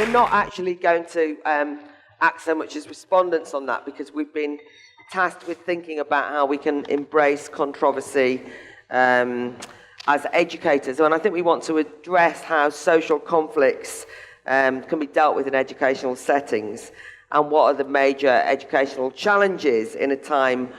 we're not actually going to act so much as respondents on that, because we've been tasked with thinking about how we can embrace controversy as educators. And I think we want to address how social conflicts can be dealt with in educational settings, and what are the major educational challenges in a time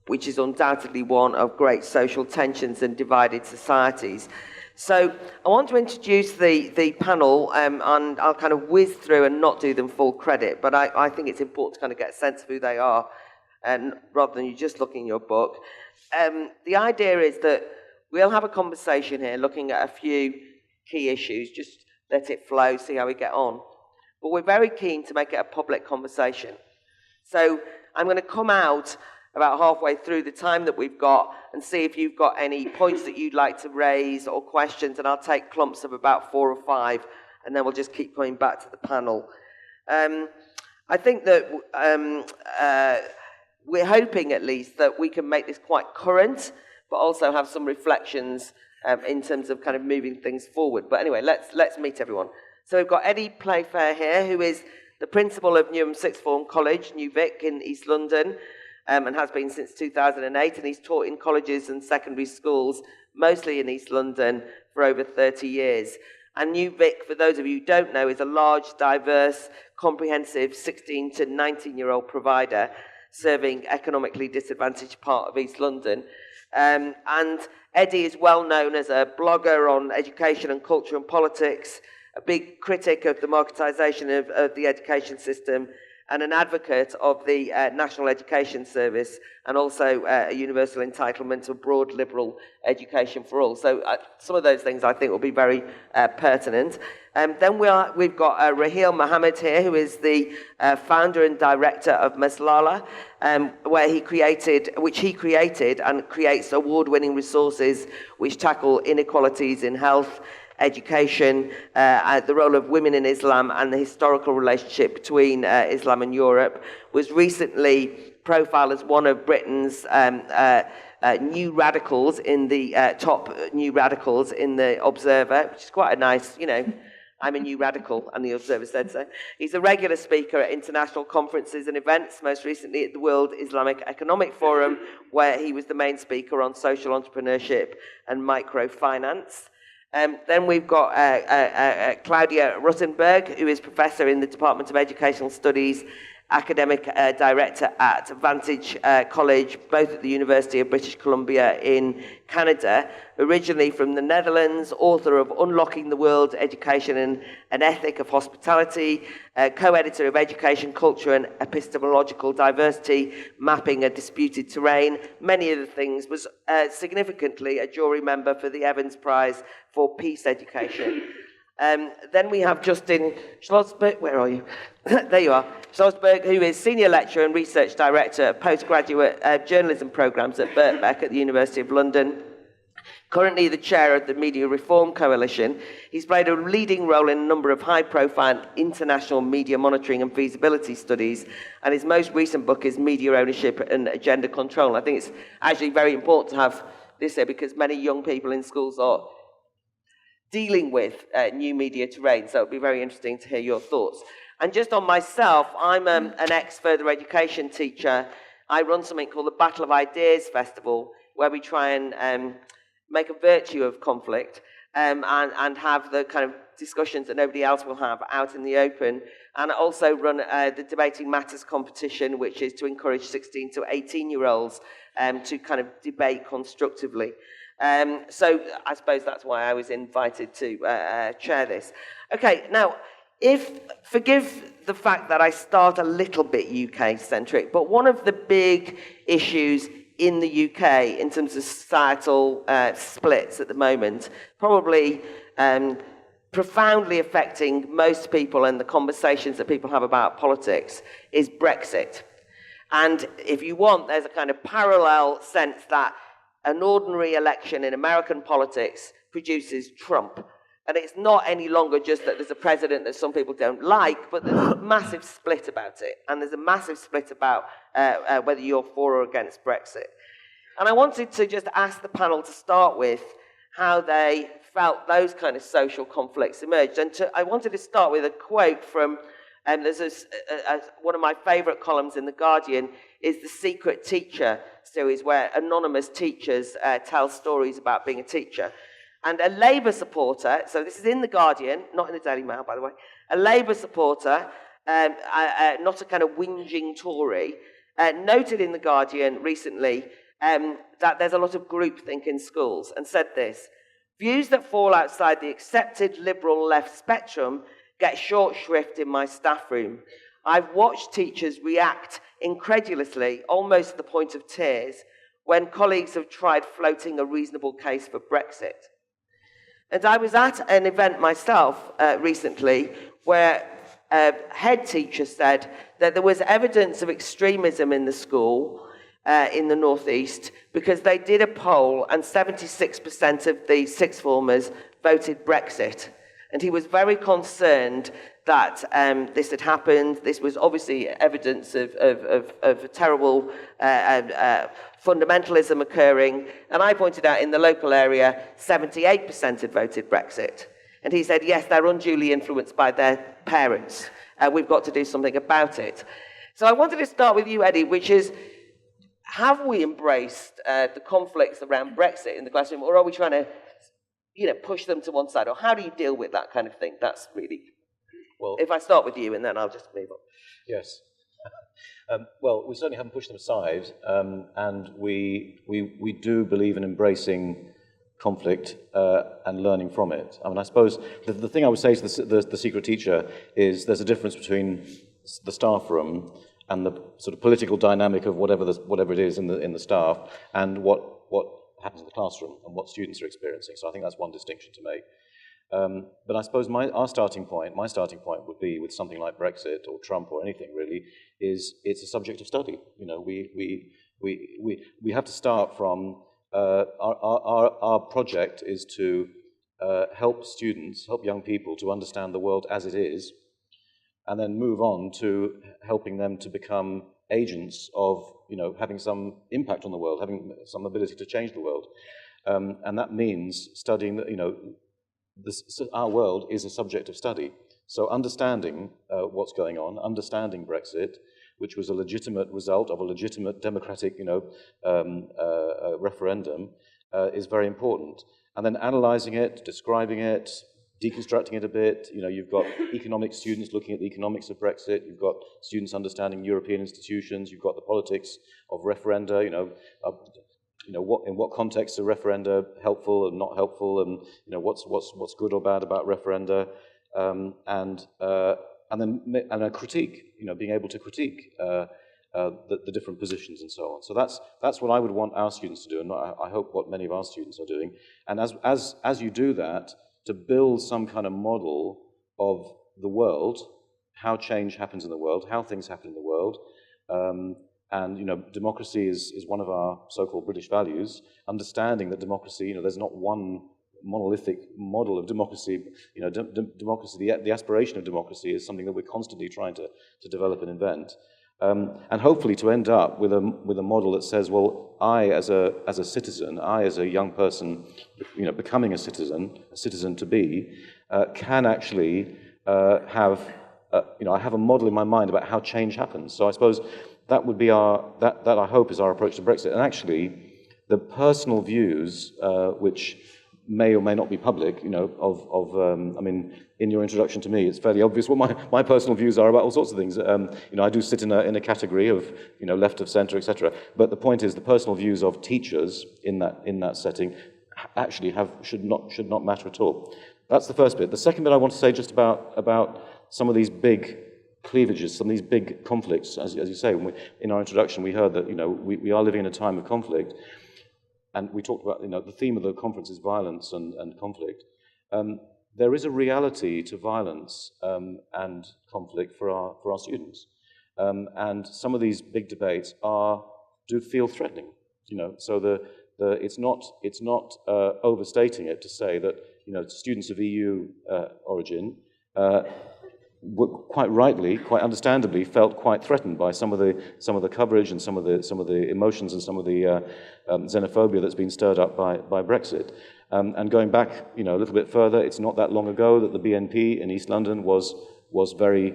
which is undoubtedly one of great social tensions and divided societies. So I want to introduce the panel, and I'll kind of whiz through and not do them full credit, but I think it's important to kind of get a sense of who they are, and rather than you just looking in your book. The idea is that we'll have a conversation here looking at a few key issues, just let it flow, see how we get on. But we're very keen to make it a public conversation. So I'm going to come out about halfway through the time that we've got and see if you've got any points that you'd like to raise or questions, and I'll take clumps of about 4 or 5, and then we'll just keep coming back to the panel. I think that we're hoping at least that we can make this quite current, but also have some reflections in terms of kind of moving things forward. But anyway, let's meet everyone. So we've got Eddie Playfair here, who is the principal of Newham Sixth Form College, NewVIc, in East London, and has been since 2008, and he's taught in colleges and secondary schools, mostly in East London, for over 30 years. And NewVIc, for those of you who don't know, is a large, diverse, comprehensive 16 to 19-year-old provider serving economically disadvantaged part of East London. And Eddie is well known as a blogger on education and culture and politics, a big critic of the marketisation of the education system, and an advocate of the National Education Service, and also a universal entitlement to broad liberal education for all. So some of those things I think will be very pertinent. Then we've got Raheel Mohammed here, who is the founder and director of Maslaha, which he created and creates award-winning resources which tackle inequalities in health, education, the role of women in Islam, and the historical relationship between Islam and Europe. Was recently profiled as one of Britain's new radicals in the top new radicals in the Observer, which is quite a nice, I'm a new radical, and the Observer said so. He's a regular speaker at international conferences and events, most recently at the World Islamic Economic Forum, where he was the main speaker on social entrepreneurship and microfinance. Then we've got Claudia Ruitenberg, who is professor in the Department of Educational Studies, academic director at Vantage College, both at the University of British Columbia in Canada, originally from the Netherlands, author of Unlocking the World, Education and an Ethic of Hospitality, co-editor of Education, Culture and Epistemological Diversity, Mapping a Disputed Terrain, many other things, was significantly a jury member for the Evans Prize for Peace Education. Then we have Justin Schlosberg. Where are you? There you are. Schlosberg, who is Senior Lecturer and Research Director of Postgraduate Journalism Programmes at Birkbeck at the University of London. Currently the Chair of the Media Reform Coalition. He's played a leading role in a number of high-profile international media monitoring and feasibility studies, and his most recent book is Media Ownership and Agenda Control. And I think it's actually very important to have this here, because many young people in schools are dealing with new media terrain, so it'll be very interesting to hear your thoughts. And just on myself, I'm an ex-further education teacher. I run something called the Battle of Ideas Festival, where we try and make a virtue of conflict and have the kind of discussions that nobody else will have out in the open. And I also run the Debating Matters competition, which is to encourage 16 to 18-year-olds to kind of debate constructively. So I suppose that's why I was invited to chair this. Okay, now, forgive the fact that I start a little bit UK-centric, but one of the big issues in the UK in terms of societal splits at the moment, probably profoundly affecting most people and the conversations that people have about politics, is Brexit. And if you want, there's a kind of parallel sense that an ordinary election in American politics produces Trump. And it's not any longer just that there's a president that some people don't like, but there's a massive split about it. And there's a massive split about whether you're for or against Brexit. And I wanted to just ask the panel to start with how they felt those kind of social conflicts emerged. And I wanted to start with a quote from, there's one of my favourite columns in The Guardian is The Secret Teacher series, where anonymous teachers tell stories about being a teacher. And a Labour supporter, so this is in The Guardian, not in the Daily Mail, by the way, a Labour supporter, not a kind of whinging Tory, noted in The Guardian recently that there's a lot of groupthink in schools, and said this: views that fall outside the accepted liberal left spectrum get short shrift in my staff room. I've watched teachers react incredulously, almost to the point of tears, when colleagues have tried floating a reasonable case for Brexit. And I was at an event myself recently where a head teacher said that there was evidence of extremism in the school in the Northeast because they did a poll and 76% of the sixth formers voted Brexit. And he was very concerned that this had happened. This was obviously evidence of terrible fundamentalism occurring. And I pointed out in the local area, 78% had voted Brexit. And he said, yes, they're unduly influenced by their parents. We've got to do something about it. So I wanted to start with you, Eddie, which is, have we embraced the conflicts around Brexit in the classroom, or are we trying to push them to one side? Or how do you deal with that kind of thing? That's really... Well, if I start with you, and then I'll just move on. Yes. Well, we certainly haven't pushed them aside, and we do believe in embracing conflict and learning from it. I mean, I suppose the thing I would say to the secret teacher is there's a difference between the staff room and the sort of political dynamic of whatever it is in the staff, and what happens in the classroom and what students are experiencing. So I think that's one distinction to make. But I suppose my starting point would be with something like Brexit or Trump or anything really, is it's a subject of study. We have to start from our project is to help young people to understand the world as it is, and then move on to helping them to become agents of having some impact on the world, having some ability to change the world, and that means studying that our world is a subject of study. So understanding what's going on, understanding Brexit, which was a legitimate result of a legitimate democratic, referendum, is very important. And then analysing it, describing it, deconstructing it a bit. You've got economic students looking at the economics of Brexit. You've got students understanding European institutions. You've got the politics of referenda. In what context are referenda helpful and not helpful, and what's good or bad about referenda, and a critique. Being able to critique the different positions and so on. So that's what I would want our students to do, and I hope what many of our students are doing. And as you do that, to build some kind of model of the world, how change happens in the world, how things happen in the world. And democracy is one of our so-called British values. Understanding that democracy, there's not one monolithic model of democracy. Democracy, the aspiration of democracy is something that we're constantly trying to develop and invent. And hopefully to end up with a model that says, well, I as a citizen, I as a young person, becoming a citizen to be, can actually have, I have a model in my mind about how change happens. So I suppose that would be that I hope is our approach to Brexit. And actually, the personal views, which may or may not be public, I mean, in your introduction to me, it's fairly obvious what my personal views are about all sorts of things. I do sit in a category of, left of centre, etc. But the point is, the personal views of teachers in that setting actually should not matter at all. That's the first bit. The second bit I want to say just about some of these big cleavages, some of these big conflicts, as you say. In our introduction, we heard that we are living in a time of conflict. And we talked about, the theme of the conference is violence and conflict. There is a reality to violence and conflict for our students. And some of these big debates do feel threatening. So it's not overstating it to say that, students of EU origin quite rightly, quite understandably, felt quite threatened by some of the coverage and some of the emotions and some of the xenophobia that's been stirred up by Brexit. And going back, a little bit further, it's not that long ago that the BNP in East London was very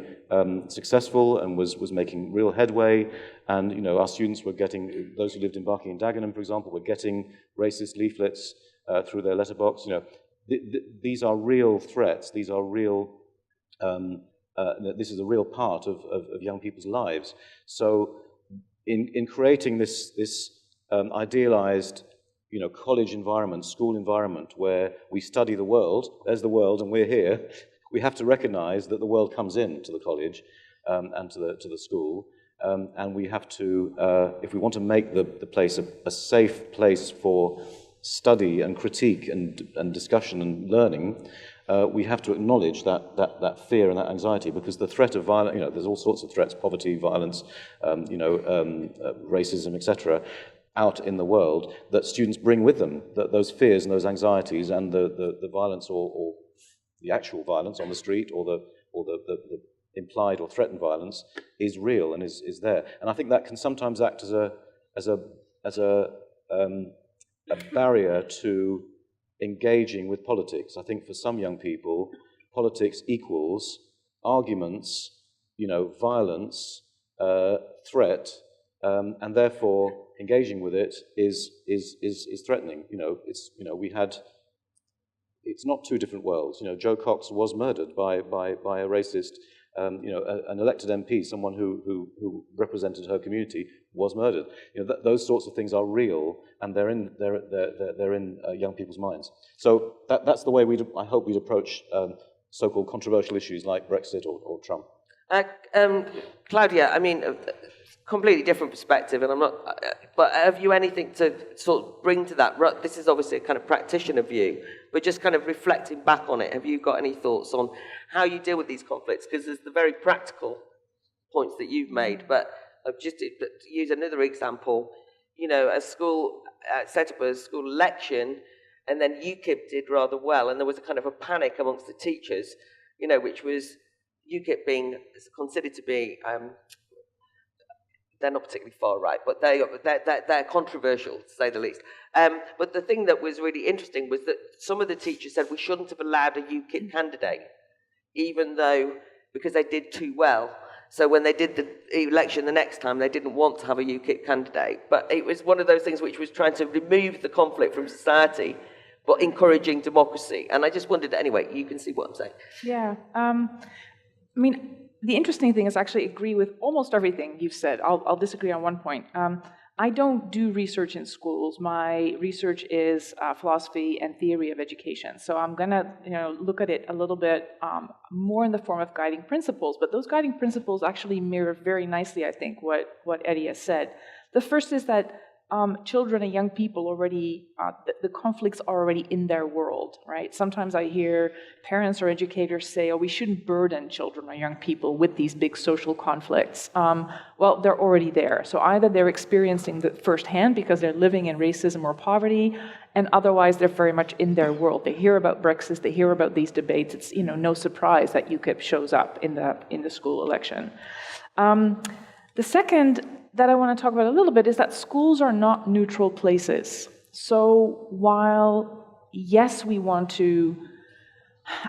successful and was making real headway. And our students were getting, those who lived in Barking and Dagenham, for example, were getting racist leaflets through their letterbox. These are real threats. These are real. This is a real part of young people's lives. So, in creating this idealized, college environment, school environment where we study the world, there's the world and we're here, we have to recognize that the world comes into the college and to the school, and we have to, if we want to make the place a safe place for study and critique and discussion and learning, we have to acknowledge that fear and that anxiety, because the threat of violence, there's all sorts of threats, poverty, violence, racism, etc., out in the world that students bring with them, that those fears and those anxieties and the violence or the actual violence on the street or the implied or threatened violence is real and is there. And I think that can sometimes act as a barrier to engaging with politics. I think for some young people, politics equals arguments, violence, threat, and therefore engaging with it is threatening. It's not two different worlds. Joe Cox was murdered by a racist. An elected MP, someone who represented her community, was murdered. Those sorts of things are real, and they're in young people's minds. So that's the way I hope we'd approach so-called controversial issues like Brexit or Trump. Claudia, completely different perspective, and I'm not. But have you anything to sort of bring to that? This is obviously a kind of practitioner view, but just kind of reflecting back on it. Have you got any thoughts on how you deal with these conflicts? Because there's the very practical points that you've made, but just to use another example, a school set up a school election, and then UKIP did rather well, and there was a kind of a panic amongst the teachers, which was UKIP being considered to be. They're not particularly far right, but they're controversial, to say the least. But the thing that was really interesting was that some of the teachers said we shouldn't have allowed a UKIP candidate, because they did too well. So when they did the election the next time, they didn't want to have a UKIP candidate. But it was one of those things which was trying to remove the conflict from society, but encouraging democracy. And I just wondered, anyway, you can see what I'm saying. Yeah. The interesting thing is I actually agree with almost everything you've said. I'll disagree on one point. I don't do research in schools. My research is philosophy and theory of education. So I'm going to look at it a little bit more in the form of guiding principles. But those guiding principles actually mirror very nicely, I think, what Eddie has said. The first is that children and young people already, the conflicts are already in their world, right? Sometimes I hear parents or educators say, we shouldn't burden children or young people with these big social conflicts. Well, they're already there. So either they're experiencing it firsthand because they're living in racism or poverty, and otherwise they're very much in their world. They hear about Brexit, they hear about these debates. It's no surprise that UKIP shows up in the school election. The second that I want to talk about a little bit is that schools are not neutral places. So while, yes, we want to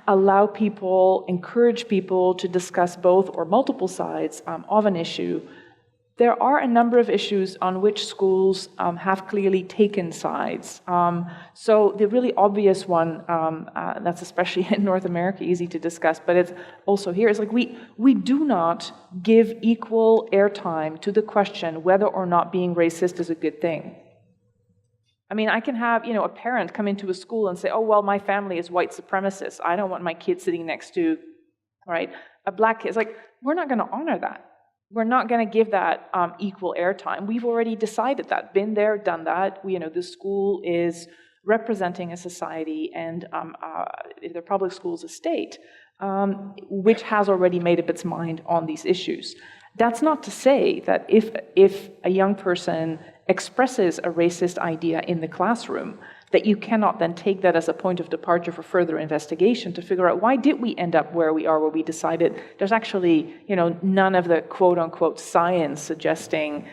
allow people, encourage people to discuss both or multiple sides of an issue, there are a number of issues on which schools have clearly taken sides. So the really obvious one, that's especially in North America easy to discuss, but it's also here, is like we do not give equal airtime to the question whether or not being racist is a good thing. I can have a parent come into a school and say, oh, well, my family is white supremacist. I don't want my kid sitting next to, right, a black kid. It's like, we're not going to honor that. We're not going to give that equal airtime. We've already decided that, been there, done that. The school is representing a society, and if they're public schools, a state, which has already made up its mind on these issues. That's not to say that if a young person expresses a racist idea in the classroom, that you cannot then take that as a point of departure for further investigation to figure out why did we end up where we are, where we decided there's actually, none of the quote-unquote science suggesting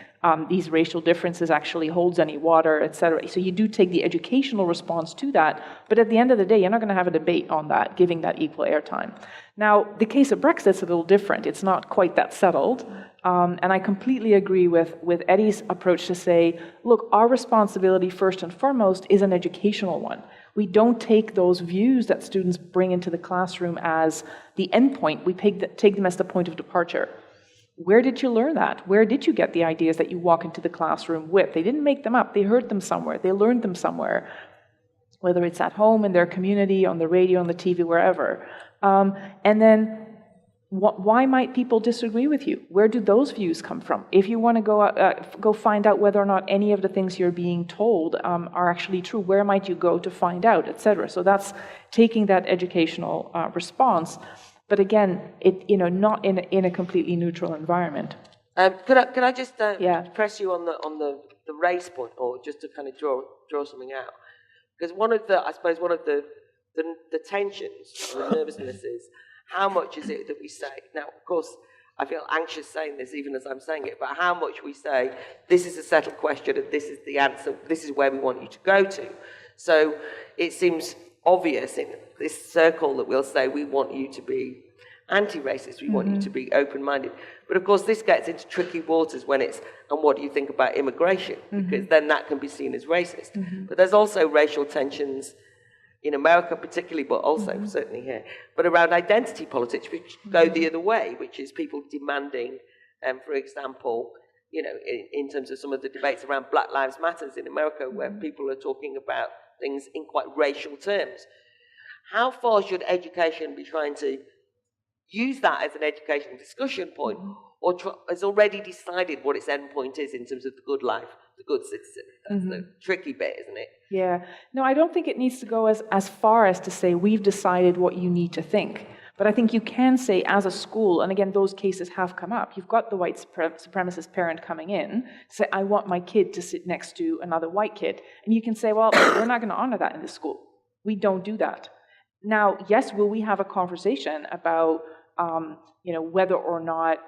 these racial differences actually holds any water, etc. So you do take the educational response to that, but at the end of the day, you're not going to have a debate on that, giving that equal airtime. Now, the case of Brexit's a little different. It's not quite that settled, and I completely agree with Eddie's approach to say, look, our responsibility first and foremost is an educational one. We don't take those views that students bring into the classroom as the endpoint. We take them as the point of departure. Where did you learn that? Where did you get the ideas that you walk into the classroom with? They didn't make them up. They heard them somewhere. They learned them somewhere, whether it's at home, in their community, on the radio, on the TV, wherever. And then why might people disagree with you? Where do those views come from? If you want to go find out whether or not any of the things you're being told are actually true, where might you go to find out, etc. So that's taking that educational response. But again, not in a completely neutral environment. Can I just press you on the race point, or just to kind of draw something out? Because one of the tensions, or the nervousness is, how much is it that we say? Now, of course, I feel anxious saying this even as I'm saying it, but how much we say, this is a settled question and this is the answer, this is where we want you to go to. So it seems obvious in this circle that we'll say we want you to be anti-racist, we want you to be open-minded. But of course this gets into tricky waters when it's, and what do you think about immigration? Because then that can be seen as racist. But there's also racial tensions in America particularly, but also certainly here, but around identity politics, which go the other way, which is people demanding, for example, in terms of some of the debates around Black Lives Matters in America, where people are talking about things in quite racial terms. How far should education be trying to use that as an education discussion point, or has already decided what its end point is in terms of the good life, the good citizen? That's the tricky bit, isn't it? Yeah. No, I don't think it needs to go as far as to say we've decided what you need to think. But I think you can say as a school, and again, those cases have come up, you've got the white supremacist parent coming in, say, I want my kid to sit next to another white kid. And you can say, well, we're not going to honor that in the school. We don't do that. Now, yes, will we have a conversation about whether or not,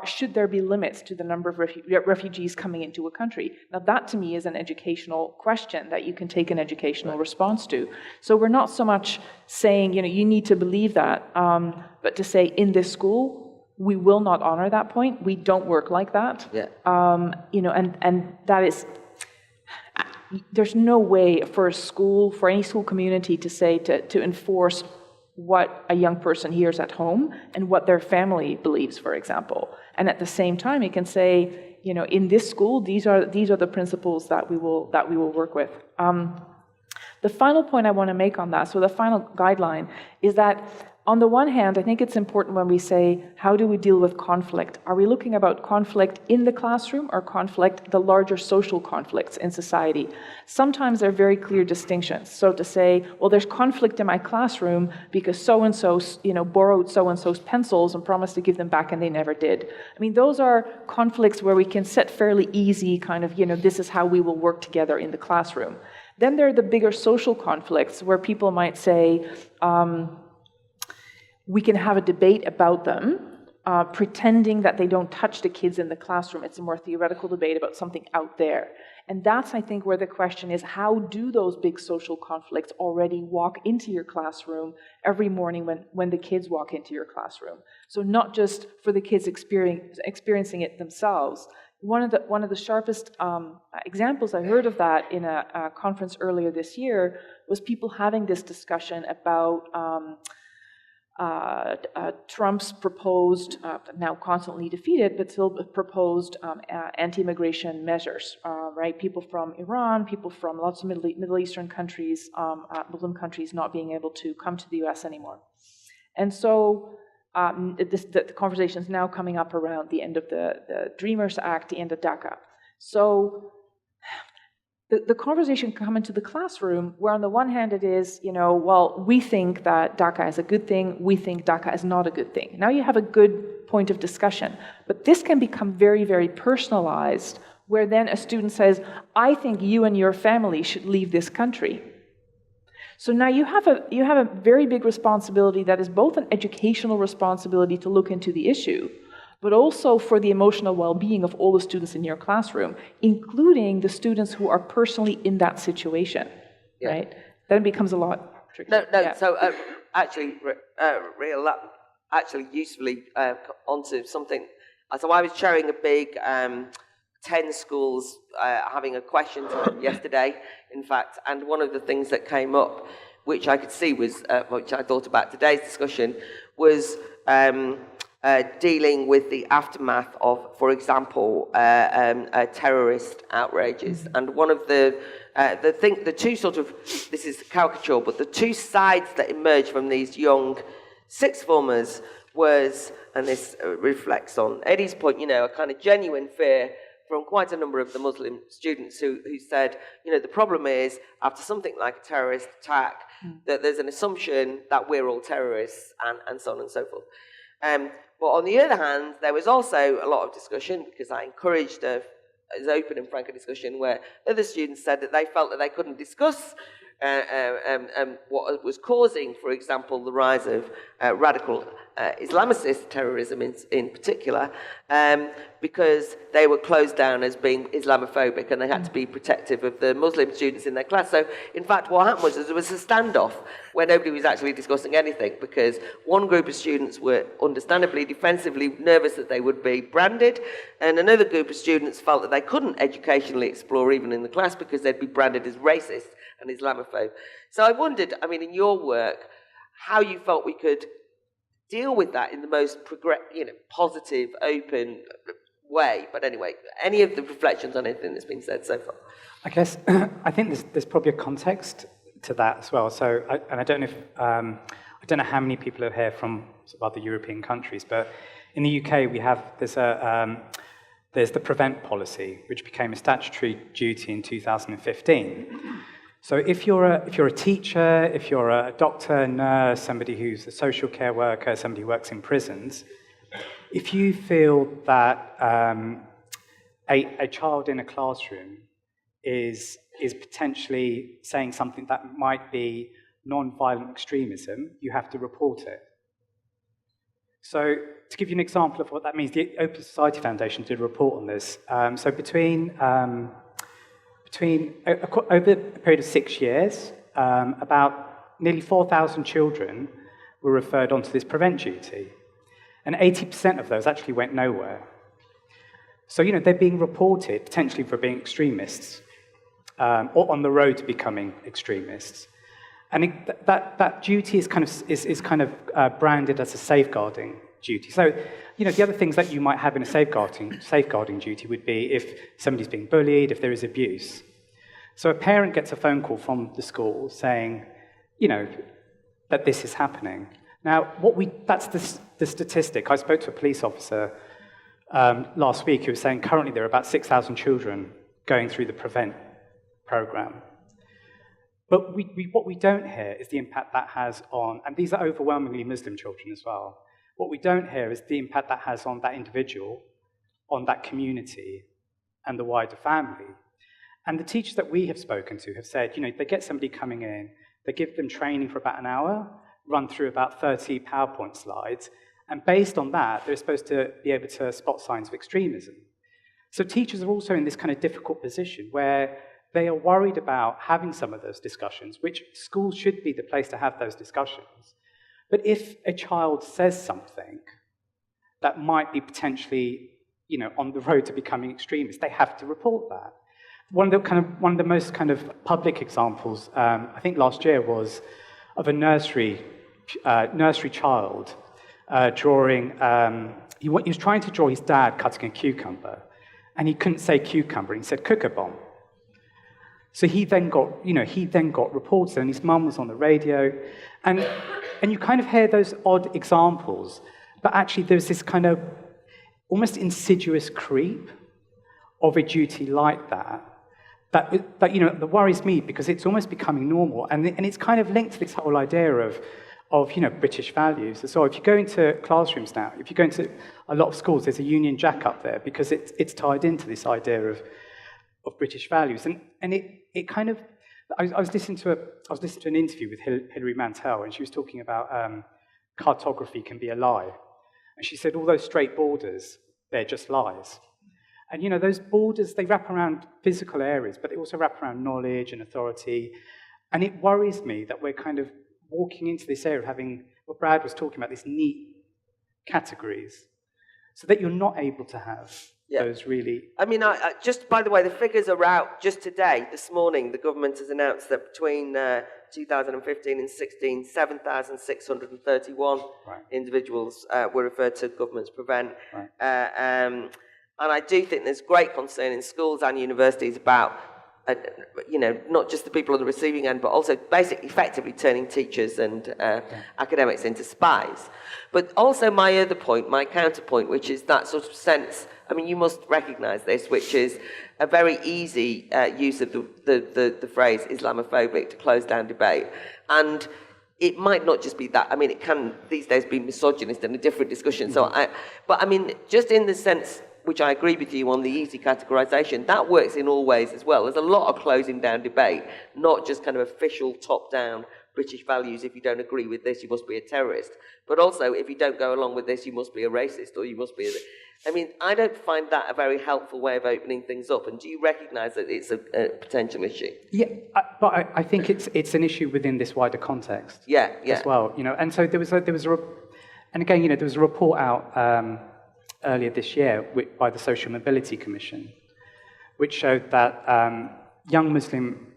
should there be limits to the number of refugees coming into a country? Now, that to me is an educational question that you can take an educational response to. So we're not so much saying, you need to believe that, but to say in this school, we will not honor that point. We don't work like that. Yeah. And that is, there's no way for a school, for any school community to say, to enforce what a young person hears at home and what their family believes, for example. And at the same time, you can say, in this school, these are the principles that we will work with. The final point I want to make on that, so the final guideline, is that on the one hand, I think it's important when we say, how do we deal with conflict? Are we looking about conflict in the classroom or conflict, the larger social conflicts in society? Sometimes there are very clear distinctions. So to say, well, there's conflict in my classroom because so-and-so, borrowed so-and-so's pencils and promised to give them back and they never did. I mean, those are conflicts where we can set fairly easy kind of, this is how we will work together in the classroom. Then there are the bigger social conflicts where people might say, we can have a debate about them, pretending that they don't touch the kids in the classroom. It's a more theoretical debate about something out there. And that's, I think, where the question is, how do those big social conflicts already walk into your classroom every morning when the kids walk into your classroom? So not just for the kids experiencing it themselves. One of the sharpest examples I heard of that in a conference earlier this year was people having this discussion about Trump's proposed, now constantly defeated, but still proposed anti-immigration measures, right? People from Iran, people from lots of Middle Eastern countries, Muslim countries not being able to come to the US anymore. And so the conversation is now coming up around the end of the Dreamers Act, the end of DACA. So the conversation can come into the classroom where on the one hand it is, well, we think that DACA is a good thing, we think DACA is not a good thing. Now you have a good point of discussion, but this can become very, very personalized where then a student says, I think you and your family should leave this country. So now you have a very big responsibility that is both an educational responsibility to look into the issue, but also for the emotional well-being of all the students in your classroom, including the students who are personally in that situation, right? Then it becomes a lot trickier. So actually, Raheel, that actually usefully onto something. So I was chairing a big 10 schools having a question time yesterday, in fact, and one of the things that came up, which I could see was, which I thought about today's discussion, was dealing with the aftermath of, for example, terrorist outrages. And one of the two sort of, this is caricature, but the two sides that emerged from these young sixth formers was, and this reflects on Eddie's point, a kind of genuine fear from quite a number of the Muslim students who said, the problem is, after something like a terrorist attack, that there's an assumption that we're all terrorists, and so on and so forth. But on the other hand, there was also a lot of discussion, because I encouraged as open and frank a discussion where other students said that they felt that they couldn't discuss what was causing, for example, the rise of radical Islamicist terrorism in particular, because they were closed down as being Islamophobic and they had to be protective of the Muslim students in their class. So, in fact, what happened was there was a standoff where nobody was actually discussing anything, because one group of students were understandably defensively nervous that they would be branded, and another group of students felt that they couldn't educationally explore even in the class because they'd be branded as racist and Islamophobe. So I wondered, in your work, how you felt we could deal with that in the most positive, open way. But anyway, any of the reflections on anything that's been said so far? I guess I think there's probably a context to that as well. So, I don't know if I don't know how many people are here from sort of other European countries, but in the UK we have there's the prevent policy, which became a statutory duty in 2015. So if you're a teacher, if you're a doctor, nurse, somebody who's a social care worker, somebody who works in prisons, if you feel that a child in a classroom is potentially saying something that might be non-violent extremism, you have to report it. So to give you an example of what that means, the Open Society Foundation did a report on this. So over a period of 6 years, about nearly 4,000 children were referred onto this prevent duty, and 80% of those actually went nowhere. So, they're being reported potentially for being extremists, or on the road to becoming extremists. And that duty is kind of branded as a safeguarding duty. So, the other things that you might have in a safeguarding duty would be if somebody's being bullied, if there is abuse. So a parent gets a phone call from the school saying, that this is happening. Now, that's the statistic. I spoke to a police officer last week who was saying currently there are about 6,000 children going through the prevent program. But what we don't hear is the impact that has on, and these are overwhelmingly Muslim children as well, what we don't hear is the impact that has on that individual, on that community, and the wider family. And the teachers that we have spoken to have said, they get somebody coming in, they give them training for about an hour, run through about 30 PowerPoint slides, and based on that, they're supposed to be able to spot signs of extremism. So teachers are also in this kind of difficult position where they are worried about having some of those discussions, which schools should be the place to have those discussions. But if a child says something that might be potentially, on the road to becoming extremist, they have to report that. One of the most kind of public examples, I think last year, was of a nursery child drawing. He was trying to draw his dad cutting a cucumber, and he couldn't say cucumber. He said cooker bomb. So he then got reported, and his mum was on the radio, and you kind of hear those odd examples, but actually there's this kind of almost insidious creep of a duty like that that worries me, because it's almost becoming normal, and it's kind of linked to this whole idea of British values. So if you go into classrooms now, if you go into a lot of schools, there's a Union Jack up there because it's tied into this idea of British values, and it kind of. I was listening to an interview with Hilary Mantel, and she was talking about cartography can be a lie, And she said, all those straight borders, they're just lies. And, you know, those borders, they wrap around physical areas, but they also wrap around knowledge and authority. And it worries me that we're kind of walking into this area of having, what Brad was talking about, these neat categories, so that you're not able to have those really... I mean, just by the way, the figures are out just today. This morning, the government has announced that between 2015 and 16, 7,631 individuals were referred to government's prevent. And I do think there's great concern in schools and universities about, you know, not just the people on the receiving end, but also basically effectively turning teachers and academics into spies. But also my other point, my counterpoint, which is that sort of sense, I mean, you must recognise this, which is a very easy use of the phrase Islamophobic to close down debate. And it might not just be that. I mean, it can these days be misogynist in a different discussion. So, but I mean, just in the sense, which I agree with you on the easy categorisation, that works in all ways as well. There's a lot of closing down debate, not just kind of official top-down British values. If you don't agree with this, you must be a terrorist. But also, if you don't go along with this, you must be a racist, or you must be a... I mean, I don't find that a very helpful way of opening things up. And do you recognise that it's a potential issue? Yeah, but I think it's an issue within this wider context. Yeah. As well, you know. And so there was a and again, you know, there was a report out earlier this year by the Social Mobility Commission, which showed that young Muslim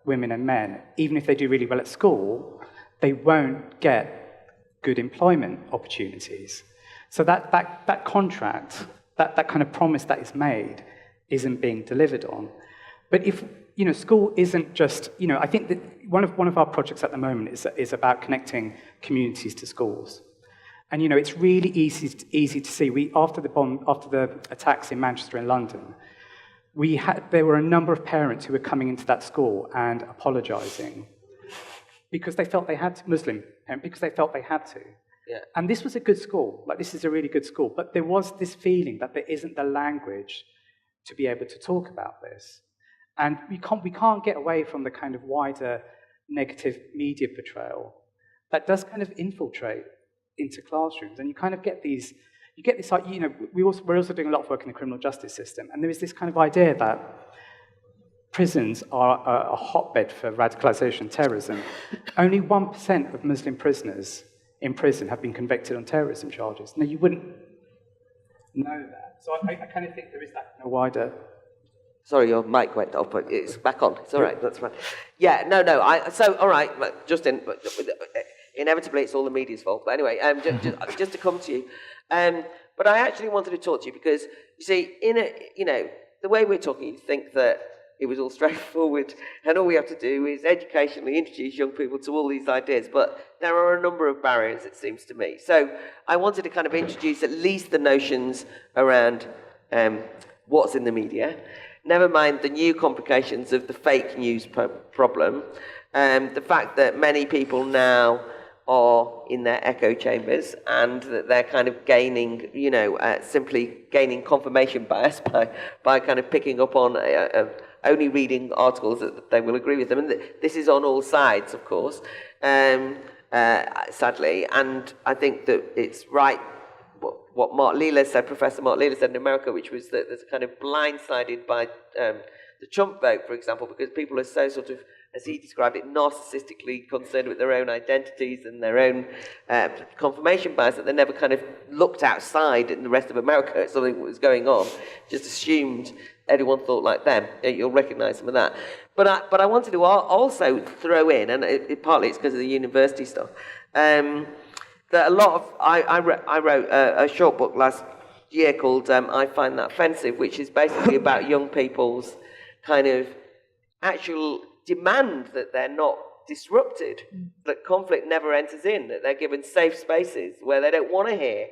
women and men, even if they do really well at school, they won't get good employment opportunities. So that contract, that kind of promise that is made, isn't being delivered on. But if, you know, school isn't just, you know, I think that one of our projects at the moment is about connecting communities to schools. And, you know, it's really easy to see. After the attacks in Manchester and London, there were a number of parents who were coming into that school and apologising because they felt they had to, Muslim parents, because they felt they had to. Yeah. And this was a good school. Like, this is a really good school. But there was this feeling that there isn't the language to be able to talk about this. And we can't get away from the kind of wider negative media portrayal that does kind of infiltrate into classrooms, and you kind of get this, like, you know, we're also doing a lot of work in the criminal justice system, and there is this kind of idea that prisons are a hotbed for radicalisation and terrorism. Only 1% of Muslim prisoners in prison have been convicted on terrorism charges. Now, you wouldn't know that. So I kind of think there is that kind of wider... Sorry, your mic went off, but it's back on. It's all right, that's fine. Yeah, no, so, all right, Justin... Inevitably, it's all the media's fault. But anyway, just to come to you. But I actually wanted to talk to you because, you see, you know, the way we're talking, you think that it was all straightforward and all we have to do is educationally introduce young people to all these ideas. But there are a number of barriers, it seems to me. So I wanted to kind of introduce at least the notions around what's in the media, never mind the new complications of the fake news problem, the fact that many people now are in their echo chambers and that they're kind of gaining, you know, simply gaining confirmation bias by kind of picking up on only reading articles that they will agree with them. And this is on all sides, of course, sadly. And I think that it's right what Professor Mark Leela said in America, which was that there's kind of blindsided by the Trump vote, for example, because people are so sort of, as he described it, narcissistically concerned with their own identities and their own confirmation bias that they never kind of looked outside in the rest of America at something that was going on, just assumed everyone thought like them. You'll recognise some of that. But I wanted to also throw in, and partly it's because of the university stuff, that a lot of... I wrote a short book last year called I Find That Offensive, which is basically about young people's kind of actual demand that they're not disrupted, that conflict never enters in, that they're given safe spaces where they don't want to hear.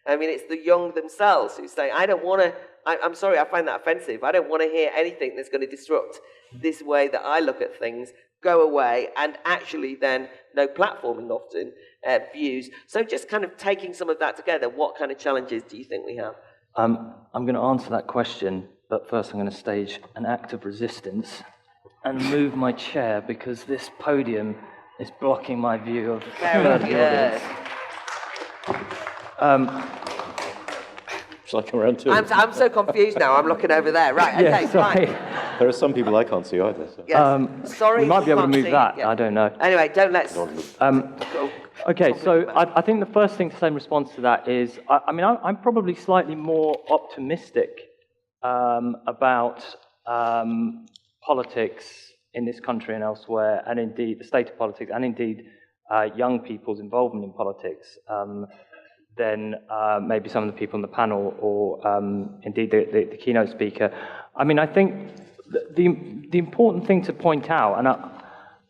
I mean, it's the young themselves who say, I'm sorry, I find that offensive. I don't want to hear anything that's going to disrupt this way that I look at things. Go away, and actually then no platforming often views. So just kind of taking some of that together, what kind of challenges do you think we have? I'm going to answer that question, but first I'm going to stage an act of resistance and move my chair because this podium is blocking my view of the audience. Shall I come around too? I'm so confused now. I'm looking over there. Right. Yeah, Okay. sorry. Fine. There are some people I can't see either. So. Yes. Sorry. We might be able to you can't move see. that. Yeah. I don't know. Anyway, don't let's. Okay, so I think the first thing to say in response to that is, I'm probably slightly more optimistic about politics in this country and elsewhere, and indeed the state of politics, and indeed young people's involvement in politics, than maybe some of the people on the panel, or indeed the keynote speaker. I mean, I think the important thing to point out, and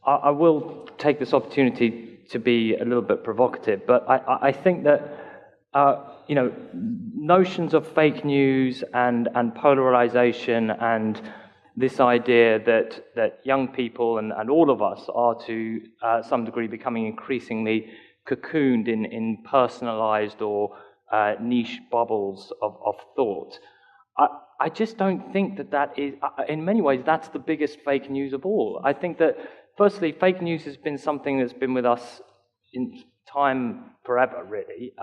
I will take this opportunity to be a little bit provocative, but I think that notions of fake news and polarization and this idea that young people and all of us are to some degree becoming increasingly cocooned in personalized or niche bubbles of thought. I just don't think that is, in many ways, that's the biggest fake news of all. I think that, firstly, fake news has been something that's been with us in time forever, really.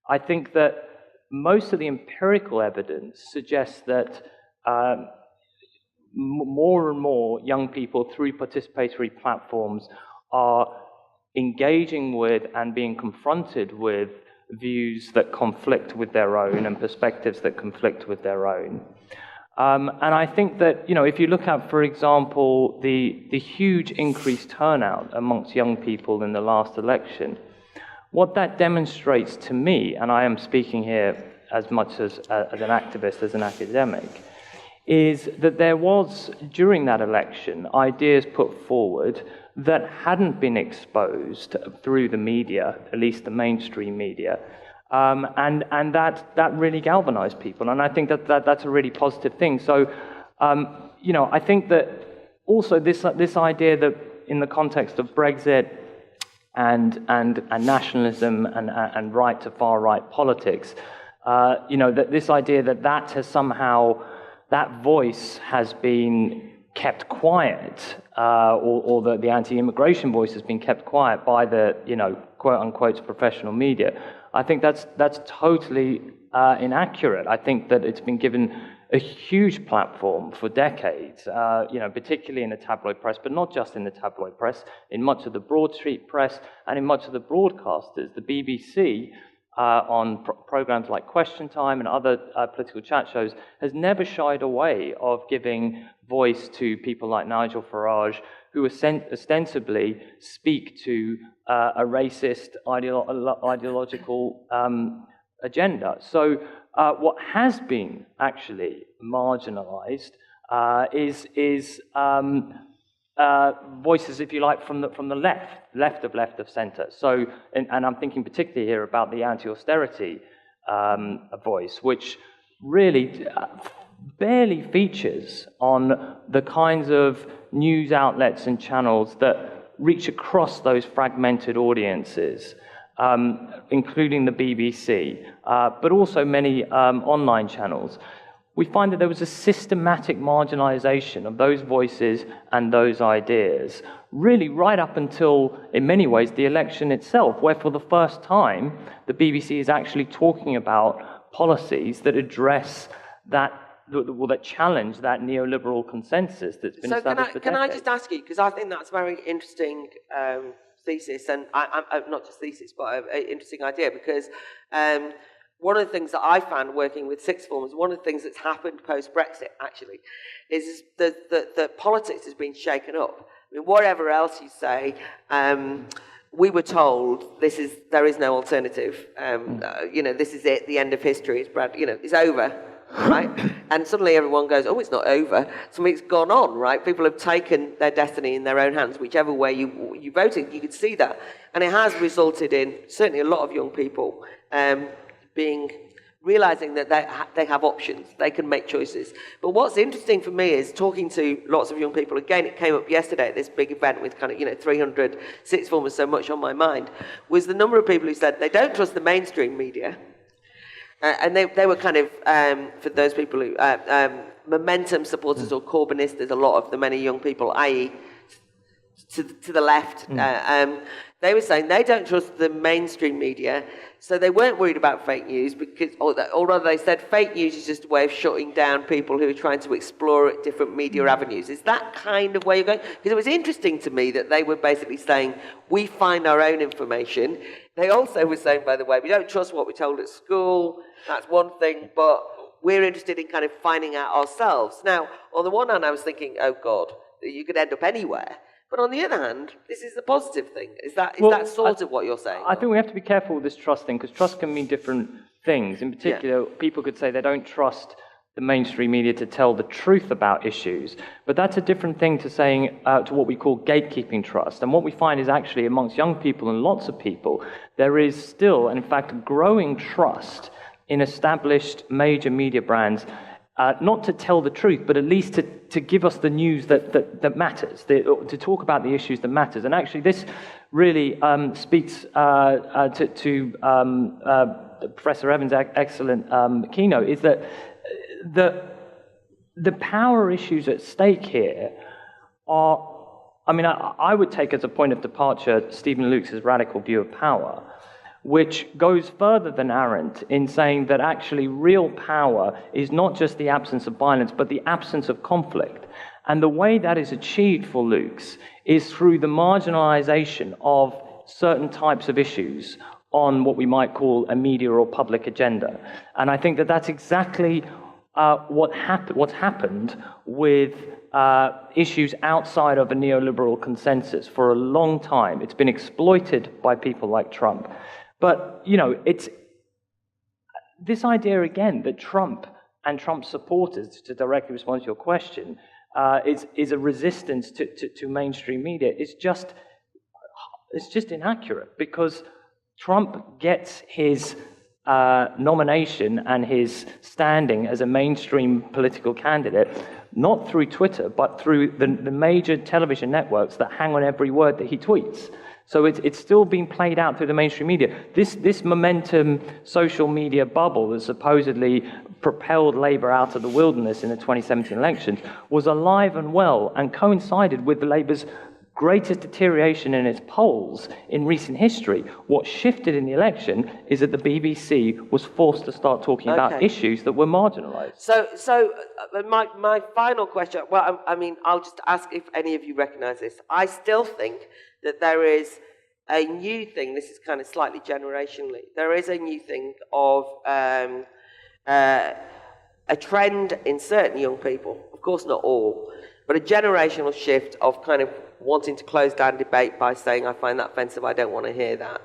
I think that most of the empirical evidence suggests that more and more young people through participatory platforms are engaging with and being confronted with views that conflict with their own and perspectives that conflict with their own. And I think that, if you look at, for example, the huge increased turnout amongst young people in the last election, what that demonstrates to me, and I am speaking here as much as an activist, as an academic, is that there was, during that election, ideas put forward that hadn't been exposed through the media, at least the mainstream media, and that really galvanized people. And I think that's a really positive thing. So, I think that also this idea that in the context of Brexit and nationalism and right to far right politics, that this idea that has somehow, that voice has been kept quiet, or that the anti-immigration voice has been kept quiet by the, quote-unquote professional media. I think that's totally inaccurate. I think that it's been given a huge platform for decades, particularly in the tabloid press, but not just in the tabloid press, in much of the Broad Street press and in much of the broadcasters. The BBC, on programs like Question Time and other political chat shows, has never shied away of giving voice to people like Nigel Farage, who ostensibly speak to a racist ideological agenda. So what has been actually marginalized is voices, if you like, from the left of centre. So, and I'm thinking particularly here about the anti-austerity voice, which really barely features on the kinds of news outlets and channels that reach across those fragmented audiences, including the BBC, but also many online channels. We find that there was a systematic marginalization of those voices and those ideas, really right up until, in many ways, the election itself, where for the first time, the BBC is actually talking about policies that address that challenge that neoliberal consensus that's been established for decades. Can I just ask you, because I think that's a very interesting thesis, and not just thesis, but an interesting idea, because one of the things that I found working with sixth formers, one of the things that's happened post-Brexit, actually, is that politics has been shaken up. I mean, whatever else you say, we were told there is no alternative. This is it, the end of history. It's over, right? And suddenly everyone goes, oh, it's not over. Something's gone on, right? People have taken their destiny in their own hands, whichever way you voted. You could see that. And it has resulted in, certainly a lot of young people, realizing that they have options, they can make choices. But what's interesting for me is talking to lots of young people. Again, it came up yesterday at this big event with 300 sixth formers, so much on my mind, was the number of people who said they don't trust the mainstream media. And they were for those people who, momentum supporters or Corbynistas, a lot of the many young people, i.e. to the left, they were saying they don't trust the mainstream media, So they weren't worried about fake news, or rather they said fake news is just a way of shutting down people who are trying to explore different media avenues. Is that kind of where you're going? Because it was interesting to me that they were basically saying, we find our own information. They also were saying, by the way, we don't trust what we're told at school. That's one thing, but we're interested in kind of finding out ourselves. Now, on the one hand, I was thinking, oh God, you could end up anywhere. But on the other hand, this is the positive thing. Is that sort of what you're saying? I think we have to be careful with this trust thing, because trust can mean different things. In particular, people could say they don't trust the mainstream media to tell the truth about issues. But that's a different thing to saying to what we call gatekeeping trust. And what we find is actually amongst young people and lots of people, there is still, and in fact, growing trust in established major media brands, not to tell the truth, but at least to give us the news that matters, to talk about the issues that matters. And actually this really speaks to Professor Evans' excellent keynote, is that the power issues at stake here are, I mean, I would take as a point of departure Stephen Luke's radical view of power, which goes further than Arendt in saying that actually real power is not just the absence of violence, but the absence of conflict. And the way that is achieved for Luke's is through the marginalization of certain types of issues on what we might call a media or public agenda. And I think that that's exactly what's happened with issues outside of a neoliberal consensus for a long time. It's been exploited by people like Trump. But, you know, it's this idea, again, that Trump and Trump's supporters, to directly respond to your question, is a resistance to mainstream media. It's just inaccurate, because Trump gets his nomination and his standing as a mainstream political candidate not through Twitter, but through the major television networks that hang on every word that he tweets. So it's still being played out through the mainstream media. This momentum social media bubble that supposedly propelled Labour out of the wilderness in the 2017 elections was alive and well and coincided with Labour's greatest deterioration in its polls in recent history. What shifted in the election is that the BBC was forced to start talking about issues that were marginalised. So my final question, well, I mean, I'll just ask if any of you recognise this. I still think that there is a new thing, this is kind of slightly generationally, there is a new thing of a trend in certain young people, of course not all, but a generational shift of kind of wanting to close down debate by saying, I find that offensive, I don't want to hear that.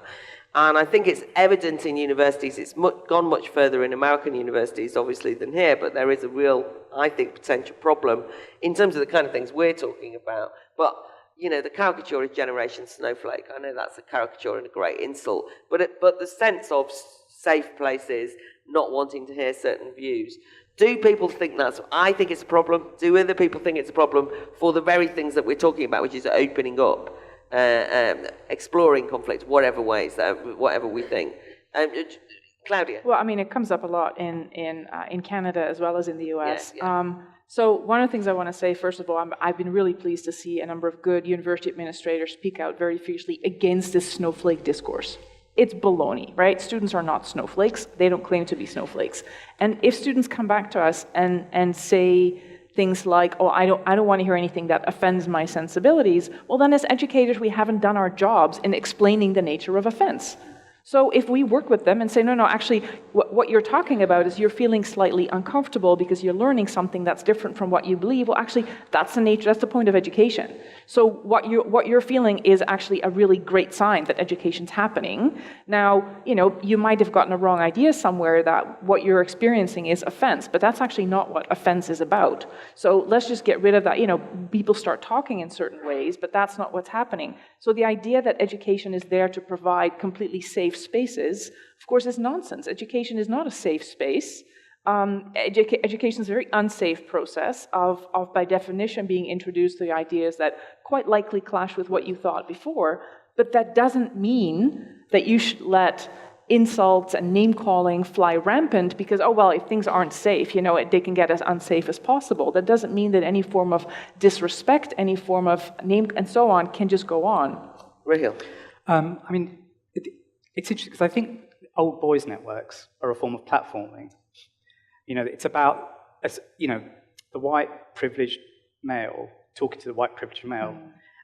And I think it's evident in universities. It's gone much further in American universities, obviously, than here, but there is a real, I think, potential problem in terms of the kind of things we're talking about. But, you know, the caricature of Generation Snowflake, I know that's a caricature and a great insult, but the sense of safe places, not wanting to hear certain views. Do people think that's, I think it's a problem. Do other people think it's a problem for the very things that we're talking about, which is opening up, exploring conflict, whatever ways, whatever we think. Claudia? Well, I mean, it comes up a lot in Canada as well as in the US. Yeah. So one of the things I want to say, first of all, I've been really pleased to see a number of good university administrators speak out very fiercely against this snowflake discourse. It's baloney, right? Students are not snowflakes. They don't claim to be snowflakes. And if students come back to us and say things like, oh, I don't want to hear anything that offends my sensibilities, well, then as educators, we haven't done our jobs in explaining the nature of offense. So if we work with them and say, no, actually, what you're talking about is you're feeling slightly uncomfortable because you're learning something that's different from what you believe, well, actually, that's the point of education. So what you're feeling is actually a really great sign that education's happening. Now, you know, you might have gotten a wrong idea somewhere that what you're experiencing is offense, but that's actually not what offense is about. So let's just get rid of that. You know, people start talking in certain ways, but that's not what's happening. So the idea that education is there to provide completely safe spaces, of course, is nonsense. Education is not a safe space. Education is a very unsafe process of by definition being introduced to ideas that quite likely clash with what you thought before, but that doesn't mean that you should let insults and name-calling fly rampant because, oh, well, if things aren't safe, you know, they can get as unsafe as possible. That doesn't mean that any form of disrespect, any form of name and so on can just go on. Raheel? I mean, it's interesting because I think old boys networks are a form of platforming. It's about, the white privileged male talking to the white privileged male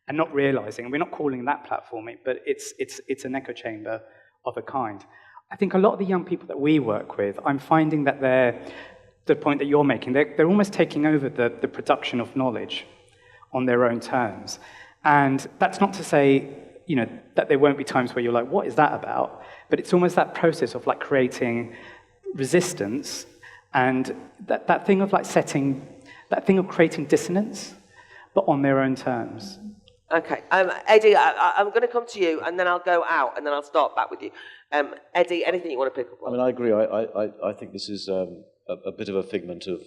and not realizing, and we're not calling that platforming, but it's an echo chamber of a kind. I think a lot of the young people that we work with, I'm finding that the point that you're making, they're almost taking over the production of knowledge on their own terms. And that's not to say, that there won't be times where you're like, what is that about? But it's almost that process of like creating resistance and that thing of like creating dissonance, but on their own terms. Okay, Eddie, I'm going to come to you, and then I'll go out, and then I'll start back with you. Eddie, anything you want to pick up on? I mean, I agree. I think this is a bit of a figment of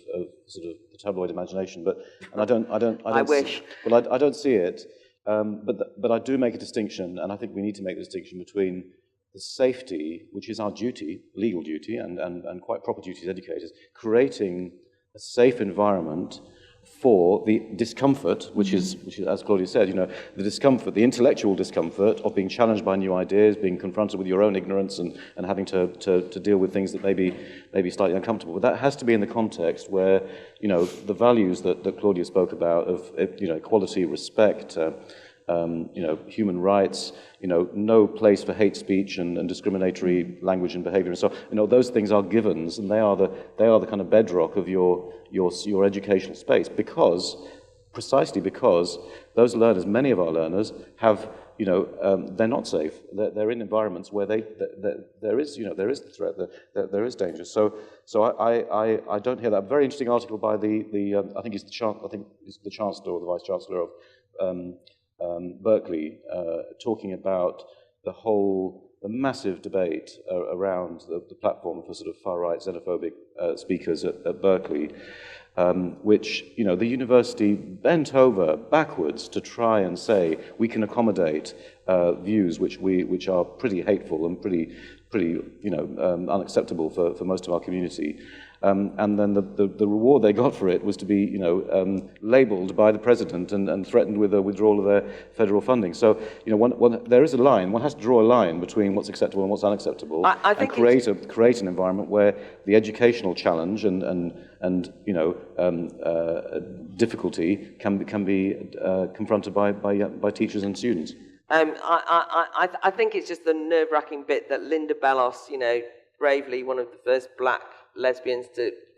sort of the tabloid imagination, and I don't. I wish. I don't see it. But I do make a distinction, and I think we need to make the distinction between the safety, which is our duty, legal duty, and quite proper duty as educators, creating a safe environment for the discomfort, which is, as Claudia said, the discomfort, the intellectual discomfort of being challenged by new ideas, being confronted with your own ignorance, and having to deal with things that may be slightly uncomfortable. But that has to be in the context where, the values that Claudia spoke about of, equality, respect, human rights, no place for hate speech and discriminatory language and behaviour, and so those things are givens, and they are the kind of bedrock of your educational space, precisely because those learners, many of our learners, have they're not safe. They're in environments where there is the threat, there is danger. So I don't hear that. Very interesting article by I think it's the Chancellor or the Vice Chancellor of Berkeley, talking about the massive debate around the platform for sort of far-right xenophobic speakers at Berkeley, which, the university bent over backwards to try and say we can accommodate views which are pretty hateful and pretty unacceptable for most of our community. And then the reward they got for it was to be, labelled by the president and threatened with a withdrawal of their federal funding. So, there is a line. One has to draw a line between what's acceptable and what's unacceptable, and create an environment where the educational challenge and difficulty can be confronted by teachers and students. I think it's just the nerve-wracking bit that Linda Bellos, bravely one of the first black lesbians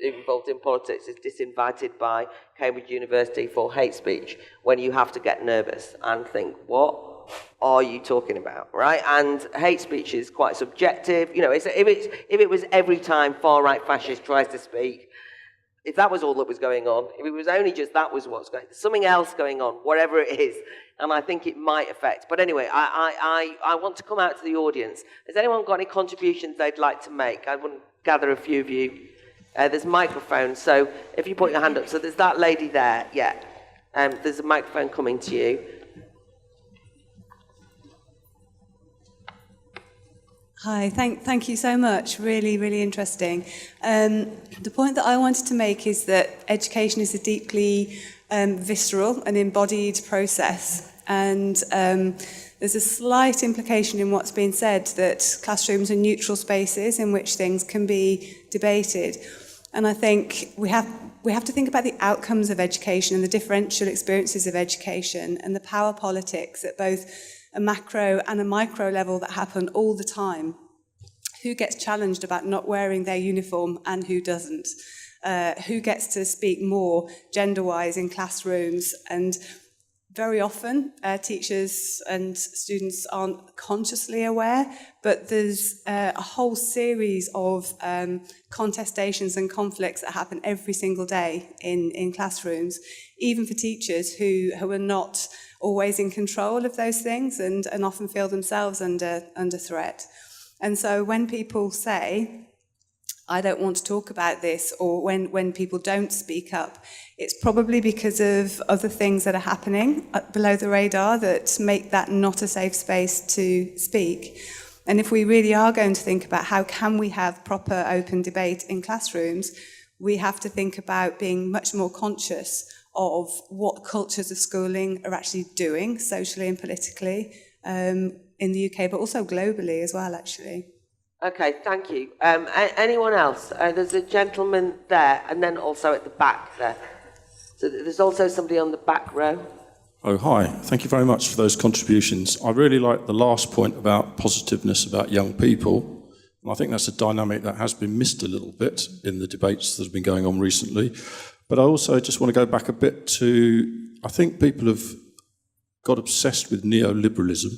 involved in politics, is disinvited by Cambridge University for hate speech, when you have to get nervous and think, what are you talking about, right? And hate speech is quite subjective. If it was every time far-right fascist tries to speak, if that was all that was going on, if it was only just that was what's going on, something else going on, whatever it is, and I think it might affect. But anyway, I want to come out to the audience. Has anyone got any contributions they'd like to make? I want to gather a few of you. There's microphones, so if you put your hand up. So there's that lady there, yeah. There's a microphone coming to you. Hi, thank you so much. Really, really interesting. The point that I wanted to make is that education is a deeply visceral and embodied process. And there's a slight implication in what's been said that classrooms are neutral spaces in which things can be debated. And I think we have to think about the outcomes of education and the differential experiences of education and the power politics at both a macro and a micro level that happen all the time. Who gets challenged about not wearing their uniform and who doesn't? Who gets to speak more gender-wise in classrooms? And very often, teachers and students aren't consciously aware, but there's a whole series of contestations and conflicts that happen every single day in classrooms, even for teachers who are not always in control of those things and often feel themselves under threat. And so when people say, I don't want to talk about this, or when people don't speak up, it's probably because of other things that are happening below the radar that make that not a safe space to speak. And if we really are going to think about how can we have proper open debate in classrooms, we have to think about being much more conscious of what cultures of schooling are actually doing socially and politically in the UK, but also globally as well, actually. Okay, thank you. Anyone else? There's a gentleman there, and then also at the back there. So there's also somebody on the back row. Oh, hi. Thank you very much for those contributions. I really like the last point about positiveness about young people. And I think that's a dynamic that has been missed a little bit in the debates that have been going on recently. But I also just want to go back a bit to, I think people have got obsessed with neoliberalism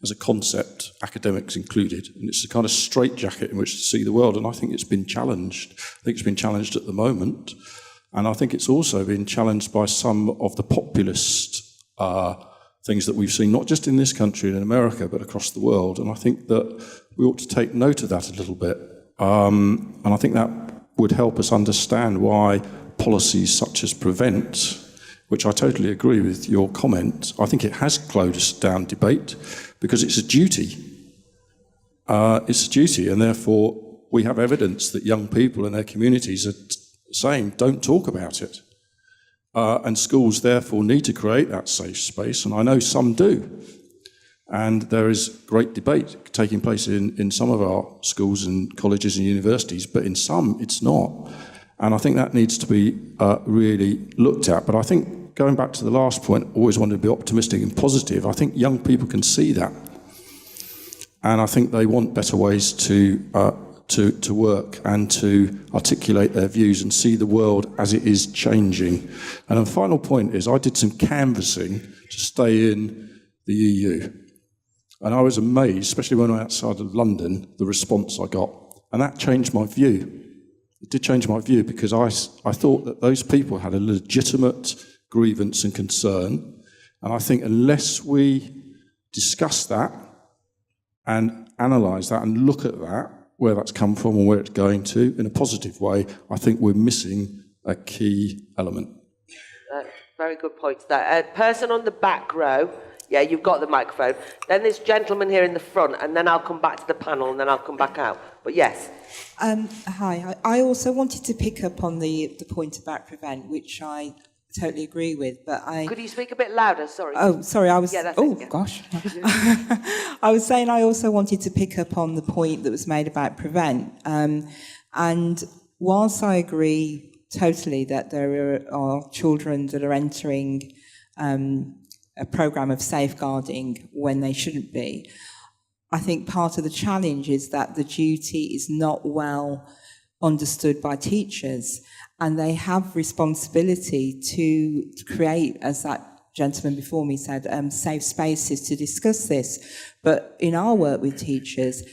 as a concept, academics included, and it's a kind of straitjacket in which to see the world, and I think it's been challenged. I think it's been challenged at the moment, and I think it's also been challenged by some of the populist things that we've seen, not just in this country and in America, but across the world, and I think that we ought to take note of that a little bit, and I think that would help us understand why policies such as Prevent, which I totally agree with your comment, I think it has closed down debate, because it's a duty. It's a duty, and therefore we have evidence that young people in their communities are saying, don't talk about it. And schools therefore need to create that safe space, and I know some do. And there is great debate taking place in some of our schools and colleges and universities, but in some it's not. And I think that needs to be really looked at. But I think, going back to the last point, always wanted to be optimistic and positive. I think young people can see that, and I think they want better ways to work and to articulate their views and see the world as it is changing. And the final point is, I did some canvassing to stay in the EU, and I was amazed, especially when I was outside of London, the response I got, and that changed my view. It did change my view, because I thought that those people had a legitimate grievance and concern, and I think unless we discuss that and analyse that and look at that, where that's come from and where it's going to, in a positive way, I think we're missing a key element. Very good point there. Person on the back row, yeah, you've got the microphone. Then this gentleman here in the front, and then I'll come back to the panel, and then I'll come back out. But yes. Hi. I also wanted to pick up on the point about Prevent, which I totally agree with, but Could you speak a bit louder? Sorry. Oh, sorry, I was... Yeah, that's oh, it, yeah. gosh. I was saying I also wanted to pick up on the point that was made about Prevent. And whilst I agree totally that there are children that are entering a programme of safeguarding when they shouldn't be, I think part of the challenge is that the duty is not well understood by teachers, and they have responsibility to create, as that gentleman before me said, safe spaces to discuss this. But in our work with teachers,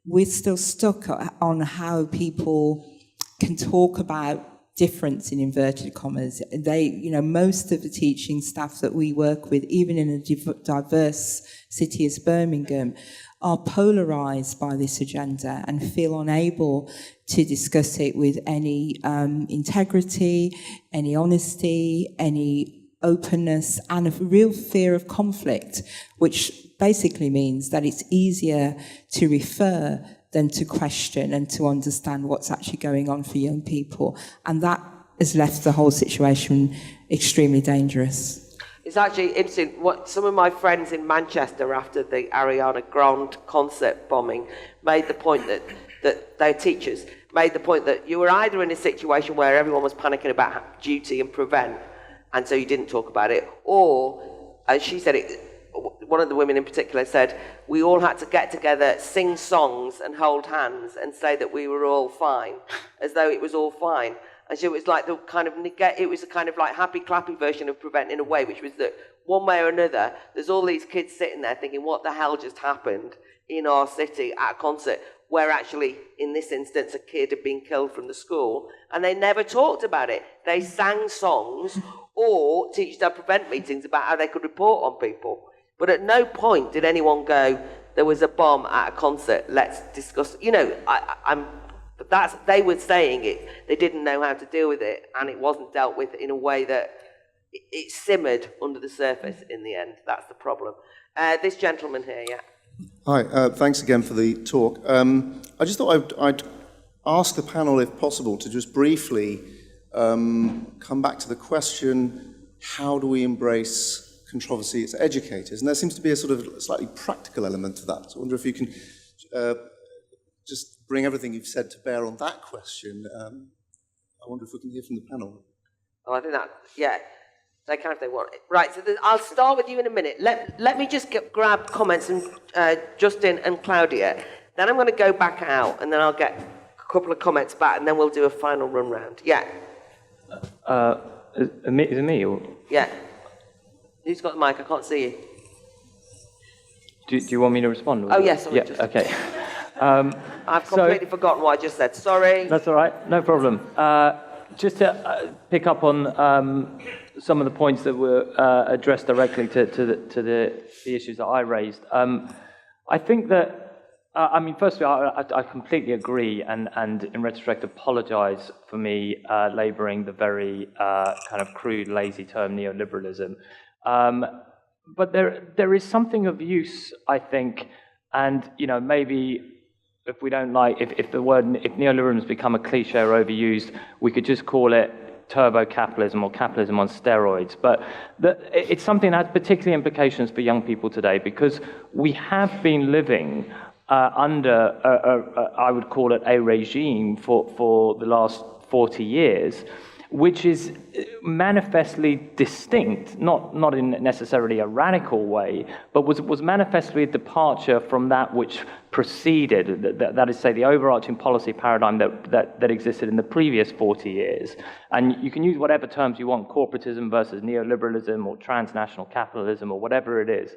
we're still stuck on how people can talk about difference in inverted commas. Most of the teaching staff that we work with, even in a diverse city as Birmingham, are polarised by this agenda and feel unable to discuss it with any integrity, any honesty, any openness, and a real fear of conflict, which basically means that it's easier to refer than to question and to understand what's actually going on for young people. And that has left the whole situation extremely dangerous. It's actually interesting. What some of my friends in Manchester, after the Ariana Grande concert bombing, made the point that their teachers made the point that you were either in a situation where everyone was panicking about duty and Prevent, and so you didn't talk about it, or, as she said it, one of the women in particular said, we all had to get together, sing songs and hold hands and say that we were all fine, as though it was all fine. And so it was like the kind of it was a kind of like happy clappy version of Prevent in a way, which was that one way or another, there's all these kids sitting there thinking, what the hell just happened in our city at a concert, where actually, in this instance, a kid had been killed from the school, and they never talked about it. They sang songs, or teachers had Prevent meetings about how they could report on people. But at no point did anyone go, there was a bomb at a concert, let's discuss. But they were saying it. They didn't know how to deal with it, and it wasn't dealt with in a way that it simmered under the surface in the end. That's the problem. This gentleman here, yeah. Hi, thanks again for the talk. I just thought I'd ask the panel, if possible, to just briefly come back to the question, how do we embrace controversy as educators? And there seems to be a sort of slightly practical element to that. So I wonder if you can just bring everything you've said to bear on that question, I wonder if we can hear from the panel. Oh, I think that, yeah, they can if they want. Right, so I'll start with you in a minute. Let me just grab comments from Justin and Claudia. Then I'm going to go back out, and then I'll get a couple of comments back, and then we'll do a final run round. Yeah. Is it me? Or? Yeah. Who's got the mic? I can't see you. Do you want me to respond? Oh, yes. Yeah, okay. I've completely forgotten what I just said. Sorry. That's all right. No problem. Just to pick up on some of the points that were addressed directly to the issues that I raised. I think that, firstly, I completely agree and in retrospect apologise for me labouring the very kind of crude, lazy term neoliberalism. But there is something of use, I think, and maybe if we don't like, if neoliberalism has become a cliche or overused, we could just call it turbo-capitalism or capitalism on steroids. But it's something that has particular implications for young people today, because we have been living under, I would call it a regime for the last 40 years, which is manifestly distinct, not in necessarily a radical way, but was manifestly a departure from that which preceded, that is, say, the overarching policy paradigm that existed in the previous 40 years. And you can use whatever terms you want, corporatism versus neoliberalism or transnational capitalism or whatever it is.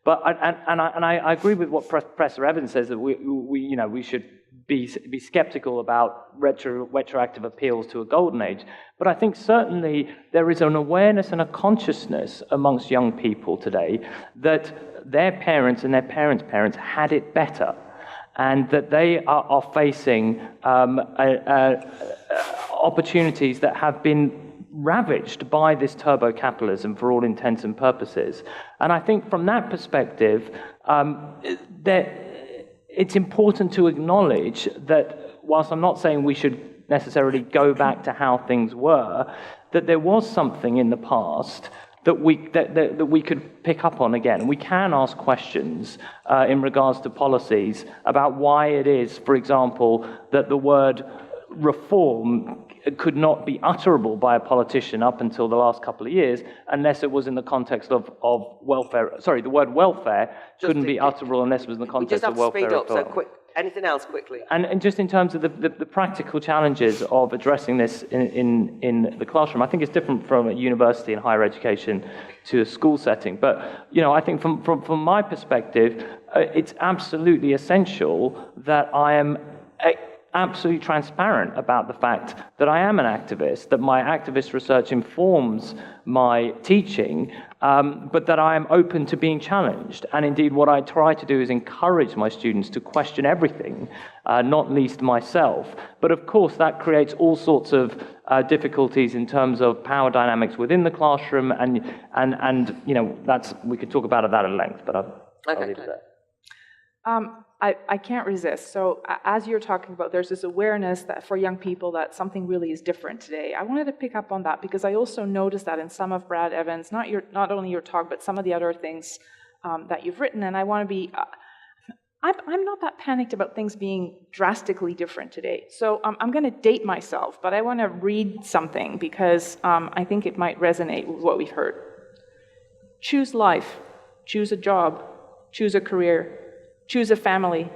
But I agree with what Professor Evans says, that we should be skeptical about retroactive appeals to a golden age. But I think certainly there is an awareness and a consciousness amongst young people today that their parents and their parents' parents had it better, and that they are facing opportunities that have been ravaged by this turbo-capitalism for all intents and purposes. And I think from that perspective, it's important to acknowledge that whilst I'm not saying we should necessarily go back to how things were, that there was something in the past that we could pick up on again. We can ask questions in regards to policies about why it is, for example, that the word reform could not be utterable by a politician up until the last couple of years, unless it was in the context of welfare. Sorry, the word welfare couldn't be utterable unless it was in the context of welfare. We just have to speed up, so quick. Anything else, quickly? And just in terms of the practical challenges of addressing this in the classroom, I think it's different from a university and higher education to a school setting. But, I think from my perspective, it's absolutely essential that I am absolutely transparent about the fact that I am an activist, that my activist research informs my teaching, but that I am open to being challenged. And indeed, what I try to do is encourage my students to question everything, not least myself. But of course, that creates all sorts of difficulties in terms of power dynamics within the classroom, and we could talk about that at length, but I'll leave it there. I can't resist. So as you're talking about, there's this awareness that for young people that something really is different today. I wanted to pick up on that because I also noticed that in some of Brad Evans, not only your talk, but some of the other things that you've written. And I want to be, I'm not that panicked about things being drastically different today. So I'm going to date myself, but I want to read something because I think it might resonate with what we've heard. Choose life. Choose a job. Choose a career. Choose a family.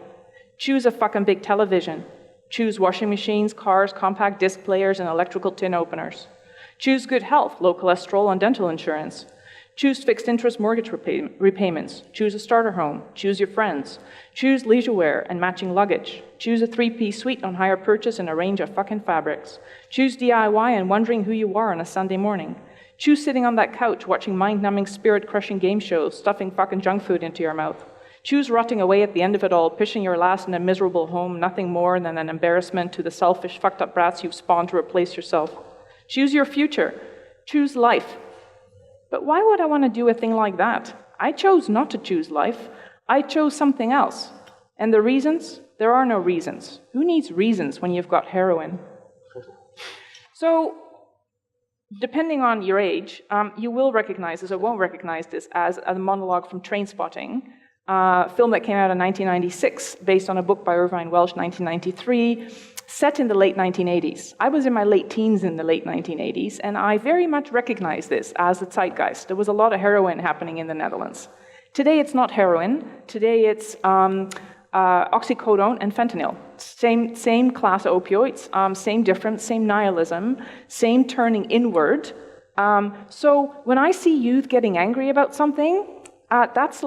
Choose a fucking big television. Choose washing machines, cars, compact disc players, and electrical tin openers. Choose good health, low cholesterol, and dental insurance. Choose fixed interest mortgage repayments. Choose a starter home. Choose your friends. Choose leisure wear and matching luggage. Choose a 3-piece suite on hire purchase and a range of fucking fabrics. Choose DIY and wondering who you are on a Sunday morning. Choose sitting on that couch watching mind-numbing, spirit-crushing game shows, stuffing fucking junk food into your mouth. Choose rotting away at the end of it all, pitching your last in a miserable home, nothing more than an embarrassment to the selfish, fucked up brats you've spawned to replace yourself. Choose your future. Choose life. But why would I want to do a thing like that? I chose not to choose life. I chose something else. And the reasons? There are no reasons. Who needs reasons when you've got heroin? So, depending on your age, you will recognize this or won't recognize this as a monologue from Trainspotting. film that came out in 1996, based on a book by Irvine Welsh, 1993, set in the late 1980s. I was in my late teens in the late 1980s, and I very much recognize this as a zeitgeist. There was a lot of heroin happening in the Netherlands. Today, it's not heroin. Today, it's oxycodone and fentanyl. Same class of opioids, same difference, same nihilism, same turning inward. So when I see youth getting angry about something, that's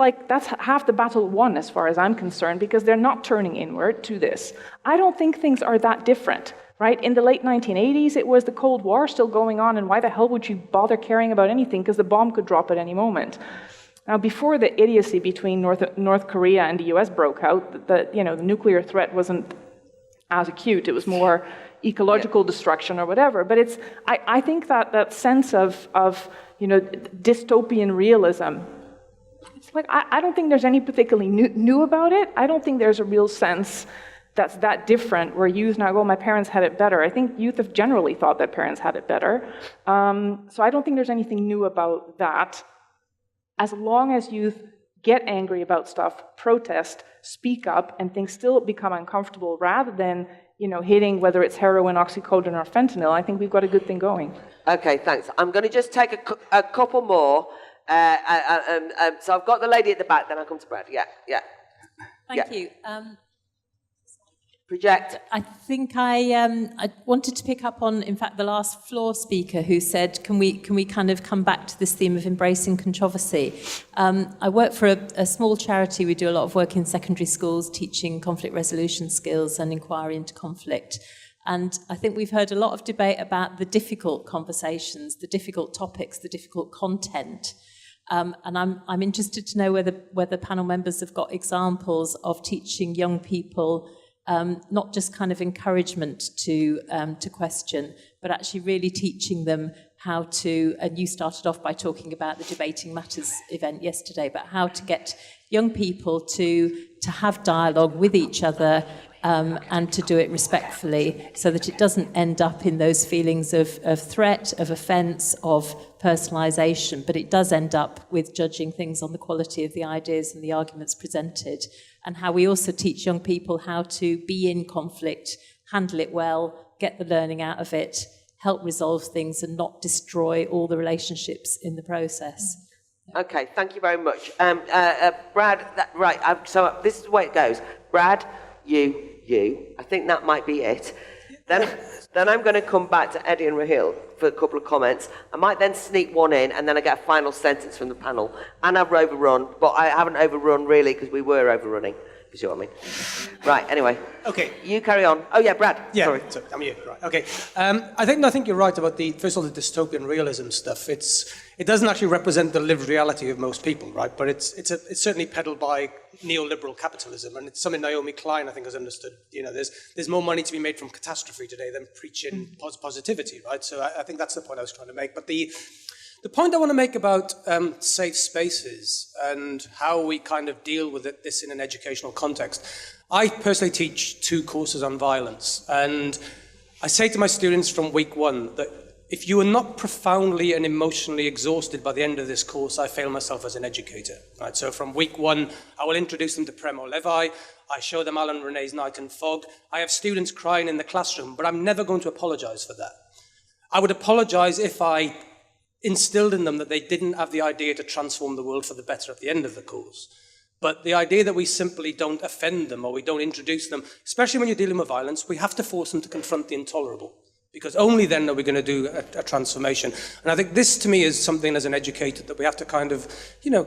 half the battle won as far as I'm concerned, because they're not turning inward to this. I don't think things are that different, right? In the late 1980s, it was the Cold War still going on, and why the hell would you bother caring about anything? Because the bomb could drop at any moment. Now, before the idiocy between North Korea and the US broke out, the nuclear threat wasn't as acute. It was more ecological destruction or whatever. But I think that sense of dystopian realism, it's like, I don't think there's any particularly new about it. I don't think there's a real sense that's that different where youth now go, my parents had it better. I think youth have generally thought that parents had it better. So I don't think there's anything new about that. As long as youth get angry about stuff, protest, speak up, and things still become uncomfortable rather than hitting whether it's heroin, oxycodone, or fentanyl, I think we've got a good thing going. Okay, thanks. I'm going to just take a couple more. So I've got the lady at the back, then I'll come to Brad. Yeah. Thank you. Project. I think I wanted to pick up on, in fact, the last floor speaker who said, can we kind of come back to this theme of embracing controversy? I work for a small charity. We do a lot of work in secondary schools, teaching conflict resolution skills and inquiry into conflict. And I think we've heard a lot of debate about the difficult conversations, the difficult topics, the difficult content. And I'm interested to know whether panel members have got examples of teaching young people not just kind of encouragement to question, but actually really teaching them how to, and you started off by talking about the Debating Matters event yesterday, but how to get young people to have dialogue with each other and to do it respectfully so that it doesn't end up in those feelings of threat, of offence, of personalisation, but it does end up with judging things on the quality of the ideas and the arguments presented, and how we also teach young people how to be in conflict, handle it well, get the learning out of it, help resolve things and not destroy all the relationships in the process. Okay, thank you very much. Brad, so this is the way it goes. Brad, you. I think that might be it. Then I'm going to come back to Eddie and Raheel for a couple of comments. I might then sneak one in, and then I get a final sentence from the panel. And I've overrun, but I haven't overrun really because we were overrunning. You see what I mean? Right, anyway. Okay. You carry on. Oh, yeah, Brad. Yeah, sorry. I'm you. Right, okay. I think you're right about first of all, the dystopian realism stuff. It doesn't actually represent the lived reality of most people, right? But it's certainly peddled by neoliberal capitalism, and it's something Naomi Klein, I think, has understood. There's more money to be made from catastrophe today than preaching positivity, right? So I think that's the point I was trying to make. But the point I want to make about safe spaces and how we kind of deal with this in an educational context, I personally teach 2 courses on violence, and I say to my students from week 1 that if you are not profoundly and emotionally exhausted by the end of this course, I fail myself as an educator. Right? So from week 1, I will introduce them to Primo Levi. I show them Alan René's Night and Fog. I have students crying in the classroom, but I'm never going to apologize for that. I would apologize if I instilled in them that they didn't have the idea to transform the world for the better at the end of the course. But the idea that we simply don't offend them or we don't introduce them, especially when you're dealing with violence, we have to force them to confront the intolerable. Because only then are we going to do a transformation. And I think this, to me, is something as an educator that we have to kind of,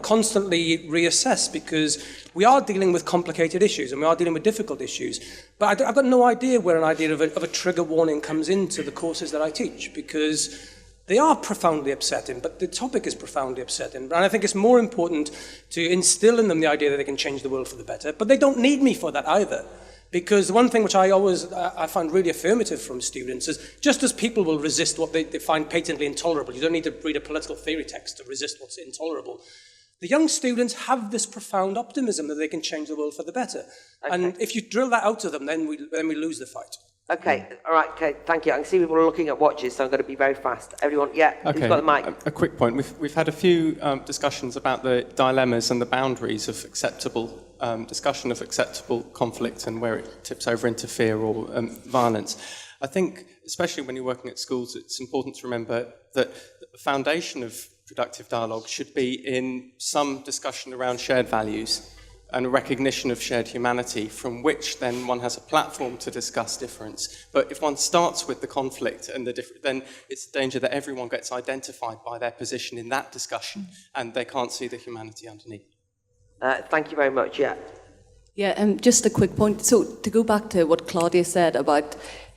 constantly reassess, because we are dealing with complicated issues and we are dealing with difficult issues. But I've got no idea where an idea of a trigger warning comes into the courses that I teach, because they are profoundly upsetting, but the topic is profoundly upsetting. And I think it's more important to instill in them the idea that they can change the world for the better. But they don't need me for that either. Because the one thing which I find really affirmative from students is just as people will resist what they find patently intolerable, you don't need to read a political theory text to resist what's intolerable. The young students have this profound optimism that they can change the world for the better. Okay. And if you drill that out of them, then we lose the fight. Okay, all right, okay, thank you. I can see people are looking at watches, so I'm going to be very fast. Everyone, yeah, who's got the mic? A quick point. We've had a few discussions about the dilemmas and the boundaries of acceptable discussion of acceptable conflict and where it tips over into fear or violence. I think, especially when you're working at schools, it's important to remember that the foundation of productive dialogue should be in some discussion around shared values and a recognition of shared humanity, from which then one has a platform to discuss difference. But if one starts with the conflict and then it's a danger that everyone gets identified by their position in that discussion and they can't see the humanity underneath. Thank you very much, yeah. Yeah, just a quick point. So to go back to what Claudia said about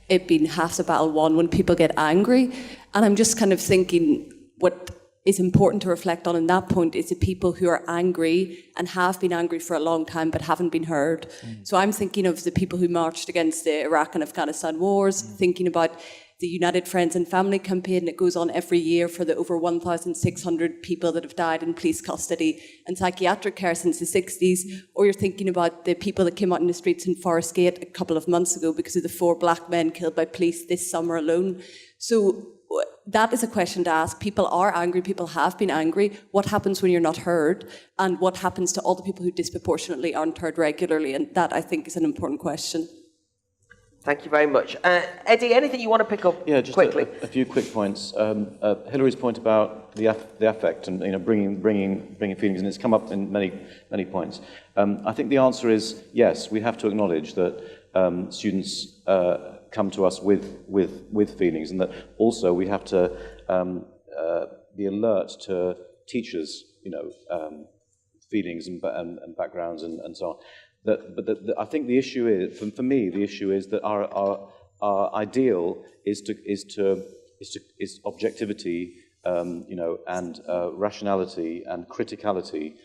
it being half the battle won when people get angry, and I'm just kind of thinking what is important to reflect on in that point is the people who are angry and have been angry for a long time but haven't been heard. So I'm thinking of the people who marched against the Iraq and Afghanistan wars, thinking about the United Friends and Family campaign that goes on every year for the over 1,600 people that have died in police custody and psychiatric care since the 60s, or you're thinking about the people that came out in the streets in Forest Gate a couple of months ago because of the 4 black men killed by police this summer alone. So that is a question to ask. People are angry, people have been angry. What happens when you're not heard? And what happens to all the people who disproportionately aren't heard regularly? And that, I think, is an important question. Thank you very much. Eddie, anything you want to pick up quickly? A few quick points. Hillary's point about the affect and bringing feelings, and it's come up in many points. I think the answer is yes. We have to acknowledge that students come to us with feelings, and that also we have to be alert to teachers, feelings and backgrounds and so on. I think the issue is, for me, the issue is that our ideal is objectivity, and rationality and criticality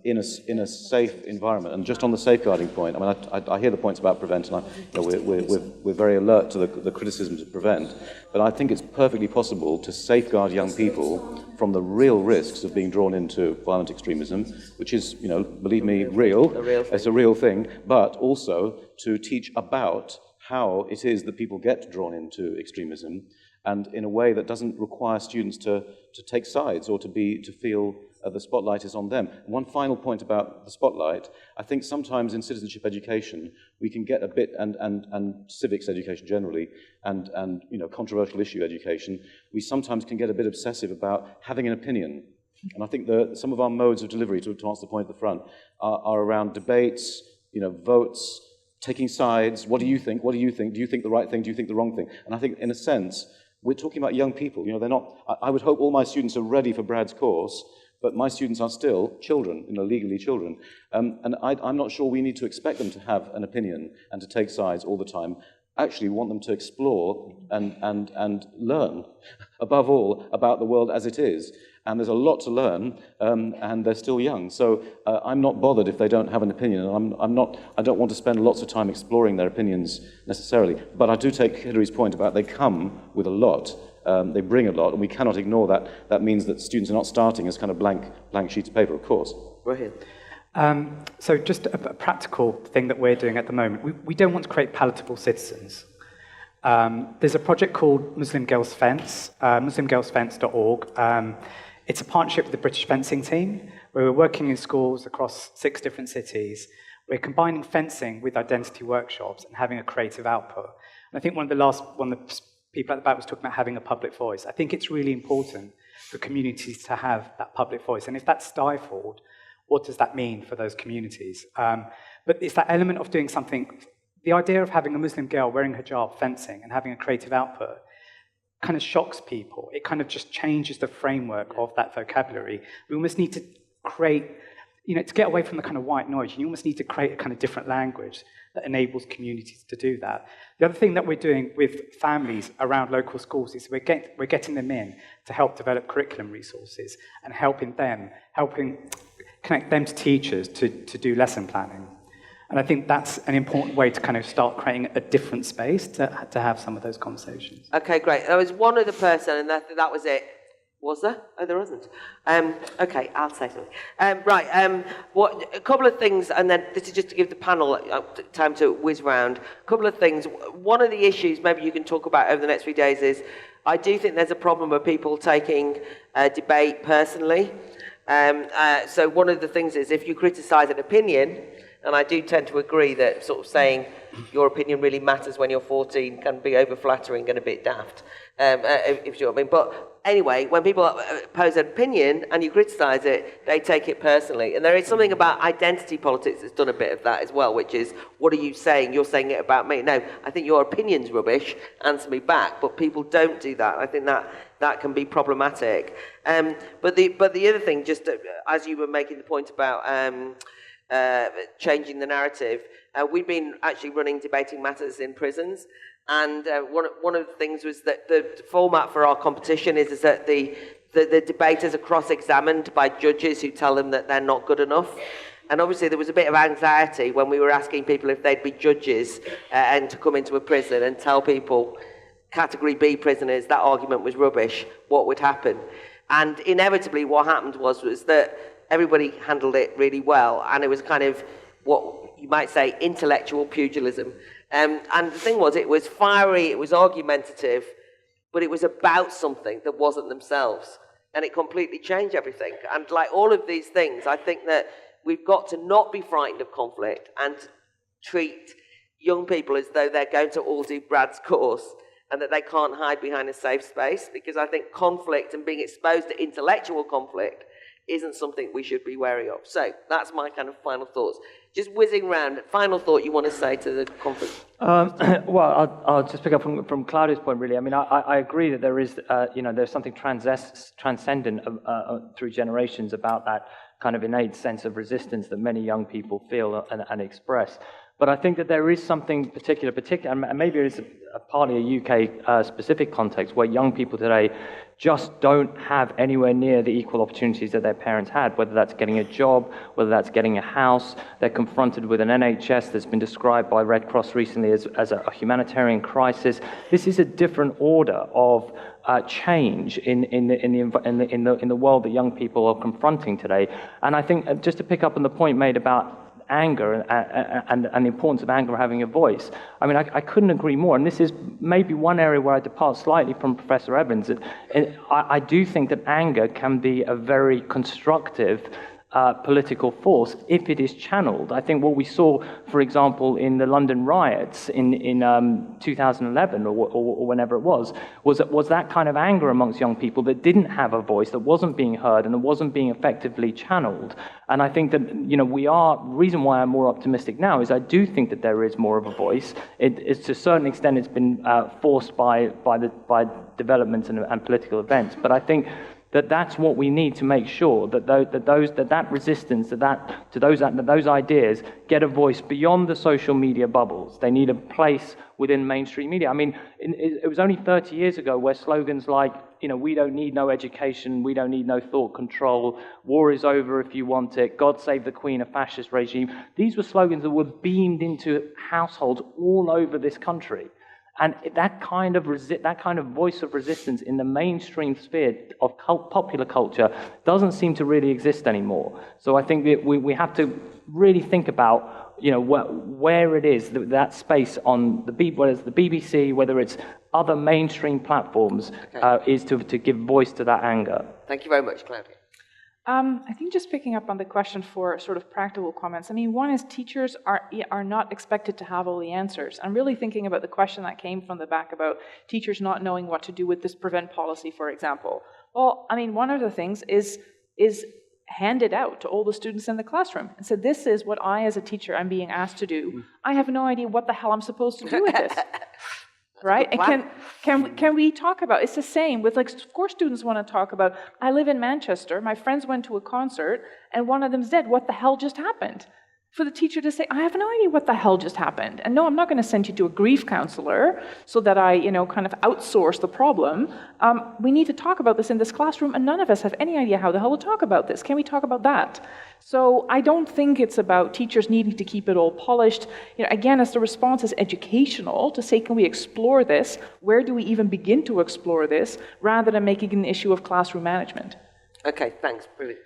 in a safe environment. And just on the safeguarding point, I mean, I hear the points about prevent, and we're very alert to the criticisms of prevent. But I think it's perfectly possible to safeguard young people from the real risks of being drawn into violent extremism, which is, believe me, real. It's a real thing. But also to teach about how it is that people get drawn into extremism, and in a way that doesn't require students to take sides or to feel the spotlight is on them. And one final point about the spotlight: I think sometimes in citizenship education we can get a bit, and civics education generally, and controversial issue education, we sometimes can get a bit obsessive about having an opinion. And I think some of our modes of delivery, to answer the point at the front, are around debates, votes, taking sides. What do you think? What do you think? Do you think the right thing? Do you think the wrong thing? And I think, in a sense, we're talking about young people. They're not. I would hope all my students are ready for Brad's course, but my students are still children, legally children. And I'm not sure we need to expect them to have an opinion and to take sides all the time. Actually, we want them to explore and learn, above all, about the world as it is. And there's a lot to learn, and they're still young. So I'm not bothered if they don't have an opinion. And I don't want to spend lots of time exploring their opinions necessarily. But I do take Hillary's point about they come with a lot. They bring a lot, and we cannot ignore that. That means that students are not starting as kind of blank sheets of paper, of course. Raheel. So just a practical thing that we're doing at the moment. We don't want to create palatable citizens. There's a project called Muslim Girls Fence, muslimgirlsfence.org. It's a partnership with the British fencing team, where we're working in schools across 6 different cities. We're combining fencing with identity workshops and having a creative output. And I think one of the people at the back was talking about having a public voice. I think it's really important for communities to have that public voice. And if that's stifled, what does that mean for those communities? But it's that element of doing something. The idea of having a Muslim girl wearing hijab, fencing, and having a creative output kind of shocks people. It kind of just changes the framework of that vocabulary. We almost need to create, to get away from the kind of white noise, you almost need to create a kind of different language that enables communities to do that. The other thing that we're doing with families around local schools is we're getting them in to help develop curriculum resources and helping connect them to teachers to do lesson planning. And I think that's an important way to kind of start creating a different space to have some of those conversations. Okay, great. There was one other person, and that was it. Was there? Oh, there wasn't. Okay, I'll say something. A couple of things, and then this is just to give the panel time to whiz round. A couple of things. One of the issues maybe you can talk about over the next few days is I do think there's a problem of people taking debate personally. So one of the things is if you criticise an opinion, and I do tend to agree that sort of saying your opinion really matters when you're 14 can be over-flattering and a bit daft, if you know what I mean. But anyway, when people pose an opinion and you criticise it, they take it personally. And there is something about identity politics that's done a bit of that as well, which is, what are you saying? You're saying it about me. No, I think your opinion's rubbish, answer me back. But people don't do that. I think that can be problematic. But the other thing, just as you were making the point about changing the narrative, we've been actually running debating matters in prisons, and one of the things was that the format for our competition is that the debaters are cross-examined by judges who tell them that they're not good enough. And obviously there was a bit of anxiety when we were asking people if they'd be judges and to come into a prison and tell people, Category B prisoners, that argument was rubbish, what would happen? And inevitably what happened was that everybody handled it really well, and it was kind of what you might say intellectual pugilism. And the thing was, it was fiery, it was argumentative, but it was about something that wasn't themselves. And it completely changed everything. And like all of these things, I think that we've got to not be frightened of conflict and treat young people as though they're going to all do Brad's course and that they can't hide behind a safe space, because I think conflict and being exposed to intellectual conflict isn't something we should be wary of. So that's my kind of final thoughts. Just whizzing round, final thought you want to say to the conference? Well, I'll just pick up from Claudia's point, really. I mean, I agree that there is, there's something transcendent through generations about that kind of innate sense of resistance that many young people feel and express. But I think that there is something particular, and maybe it's partly a UK-specific context where young people today just don't have anywhere near the equal opportunities that their parents had, whether that's getting a job, whether that's getting a house. They're confronted with an NHS that's been described by Red Cross recently as a humanitarian crisis. This is a different order of change in the world that young people are confronting today. And I think, just to pick up on the point made about anger and the importance of anger having a voice. I mean, I couldn't agree more. And this is maybe one area where I depart slightly from Professor Evans. I do think that anger can be a very constructive political force if it is channeled. I think what we saw, for example, in the London riots in 2011 or whenever it was that kind of anger amongst young people that didn't have a voice, that wasn't being heard, and that wasn't being effectively channeled. And I think that, reason why I'm more optimistic now is I do think that there is more of a voice. It's to a certain extent it's been forced by developments and political events. But I think that's what we need to make sure that resistance, that those ideas get a voice beyond the social media bubbles. They need a place within mainstream media. I mean, it was only 30 years ago where slogans like, we don't need no education, we don't need no thought control, war is over if you want it, God save the Queen, a fascist regime. These were slogans that were beamed into households all over this country. And that kind of voice of resistance in the mainstream sphere of popular culture doesn't seem to really exist anymore. So I think that we have to really think about, where it is that space on whether it's the BBC, whether it's other mainstream platforms, is to give voice to that anger. Thank you very much, Claudia. I think just picking up on the question for sort of practical comments. I mean, one is teachers are not expected to have all the answers. I'm really thinking about the question that came from the back about teachers not knowing what to do with this prevent policy, for example. Well, I mean, one of the things is hand it out to all the students in the classroom and said, this is what I, as a teacher, I'm being asked to do. I have no idea what the hell I'm supposed to do with this. Right? And can we talk about, it's the same with, of course students want to talk about, I live in Manchester, my friends went to a concert, and one of them's dead. What the hell just happened? for the teacher to say, I have no idea what the hell just happened. And no, I'm not going to send you to a grief counselor so that I, kind of outsource the problem. We need to talk about this in this classroom, and none of us have any idea how the hell to talk about this. Can we talk about that? So I don't think it's about teachers needing to keep it all polished. Again, as the response is educational, to say, can we explore this? Where do we even begin to explore this? Rather than making an issue of classroom management. Okay, thanks. Brilliant.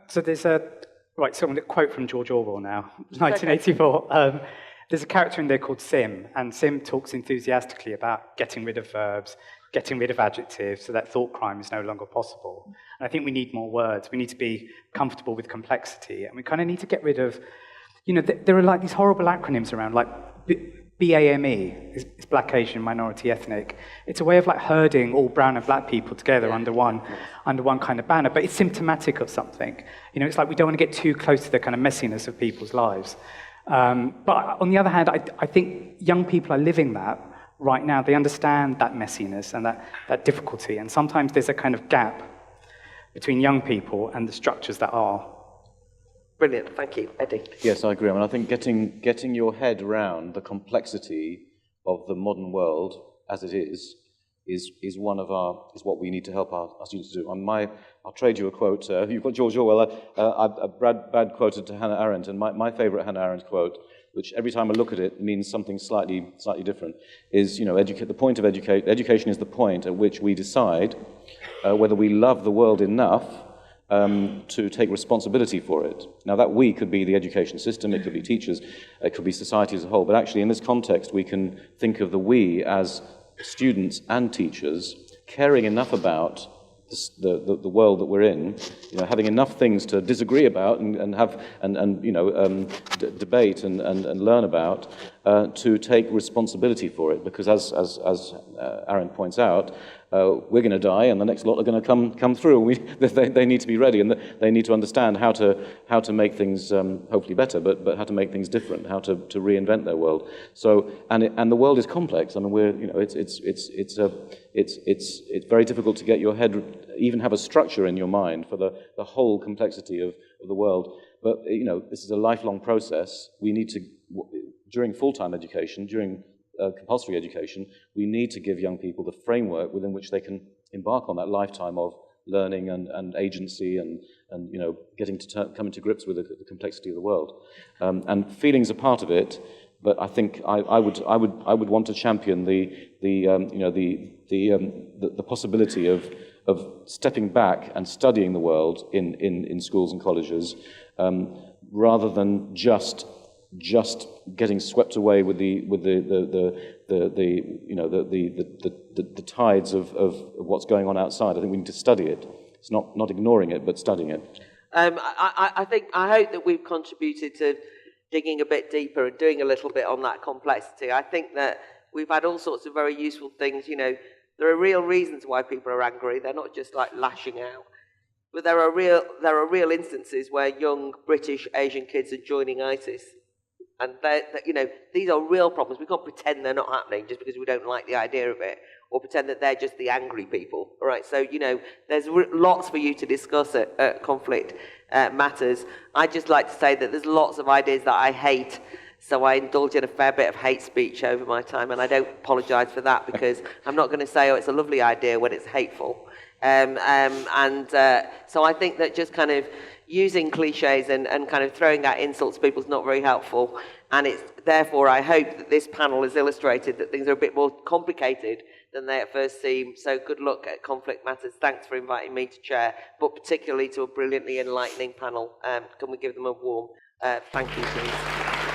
So there's a quote from George Orwell now, 1984. There's a character in there called Sim, and Sim talks enthusiastically about getting rid of verbs, getting rid of adjectives, so that thought crime is no longer possible. And I think we need more words. We need to be comfortable with complexity, and we kind of need to get rid of, there are like these horrible acronyms around, like BAME, is Black, Asian, Minority, Ethnic. It's a way of like herding all brown and black people together under one kind of banner, but it's symptomatic of something. It's like we don't want to get too close to the kind of messiness of people's lives. But on the other hand, I think young people are living that right now. They understand that messiness and that difficulty, and sometimes there's a kind of gap between young people and the structures that are. Brilliant, thank you. Eddie? Yes, I agree. I think getting your head around the complexity of the modern world as it is what we need to help our students do. I'll trade you a quote. You've got George Orwell. Brad quoted to Hannah Arendt, and my favourite Hannah Arendt quote, which every time I look at it means something slightly different, is the point of education is the point at which we decide whether we love the world enough to take responsibility for it. Now, that we could be the education system, it could be teachers, it could be society as a whole, but actually in this context we can think of the we as students and teachers caring enough about the world that we're in, having enough things to disagree about and have debate and learn about to take responsibility for it, because as Arendt points out, we're going to die, and the next lot are going to come through. They need to be ready, and they need to understand how to make things hopefully better, but how to make things different, how to reinvent their world. So, and the world is complex. I mean, it's very difficult to get your head, even have a structure in your mind for the whole complexity of the world. But this is a lifelong process. We need to, during full-time education, during compulsory education, we need to give young people the framework within which they can embark on that lifetime of learning and agency and getting to come into grips with the complexity of the world. And feelings are part of it, but I think I would want to champion the possibility of stepping back and studying the world in schools and colleges, rather than just getting swept away with the tides of what's going on outside. I think we need to study it. It's not ignoring it, but studying it. I hope that we've contributed to digging a bit deeper and doing a little bit on that complexity. I think that we've had all sorts of very useful things. There are real reasons why people are angry. They're not just like lashing out. But there are real instances where young British Asian kids are joining ISIS. And these are real problems. We can't pretend they're not happening just because we don't like the idea of it, or pretend that they're just the angry people. All right. So there's lots for you to discuss at Conflict Matters. I'd just like to say that there's lots of ideas that I hate. So I indulge in a fair bit of hate speech over my time, and I don't apologise for that, because I'm not going to say, it's a lovely idea when it's hateful. So I think that just kind of using cliches and kind of throwing out insults to people is not very helpful. And therefore, I hope that this panel has illustrated that things are a bit more complicated than they at first seem. So good luck at Conflict Matters. Thanks for inviting me to chair, but particularly to a brilliantly enlightening panel. Can we give them a warm thank you, please?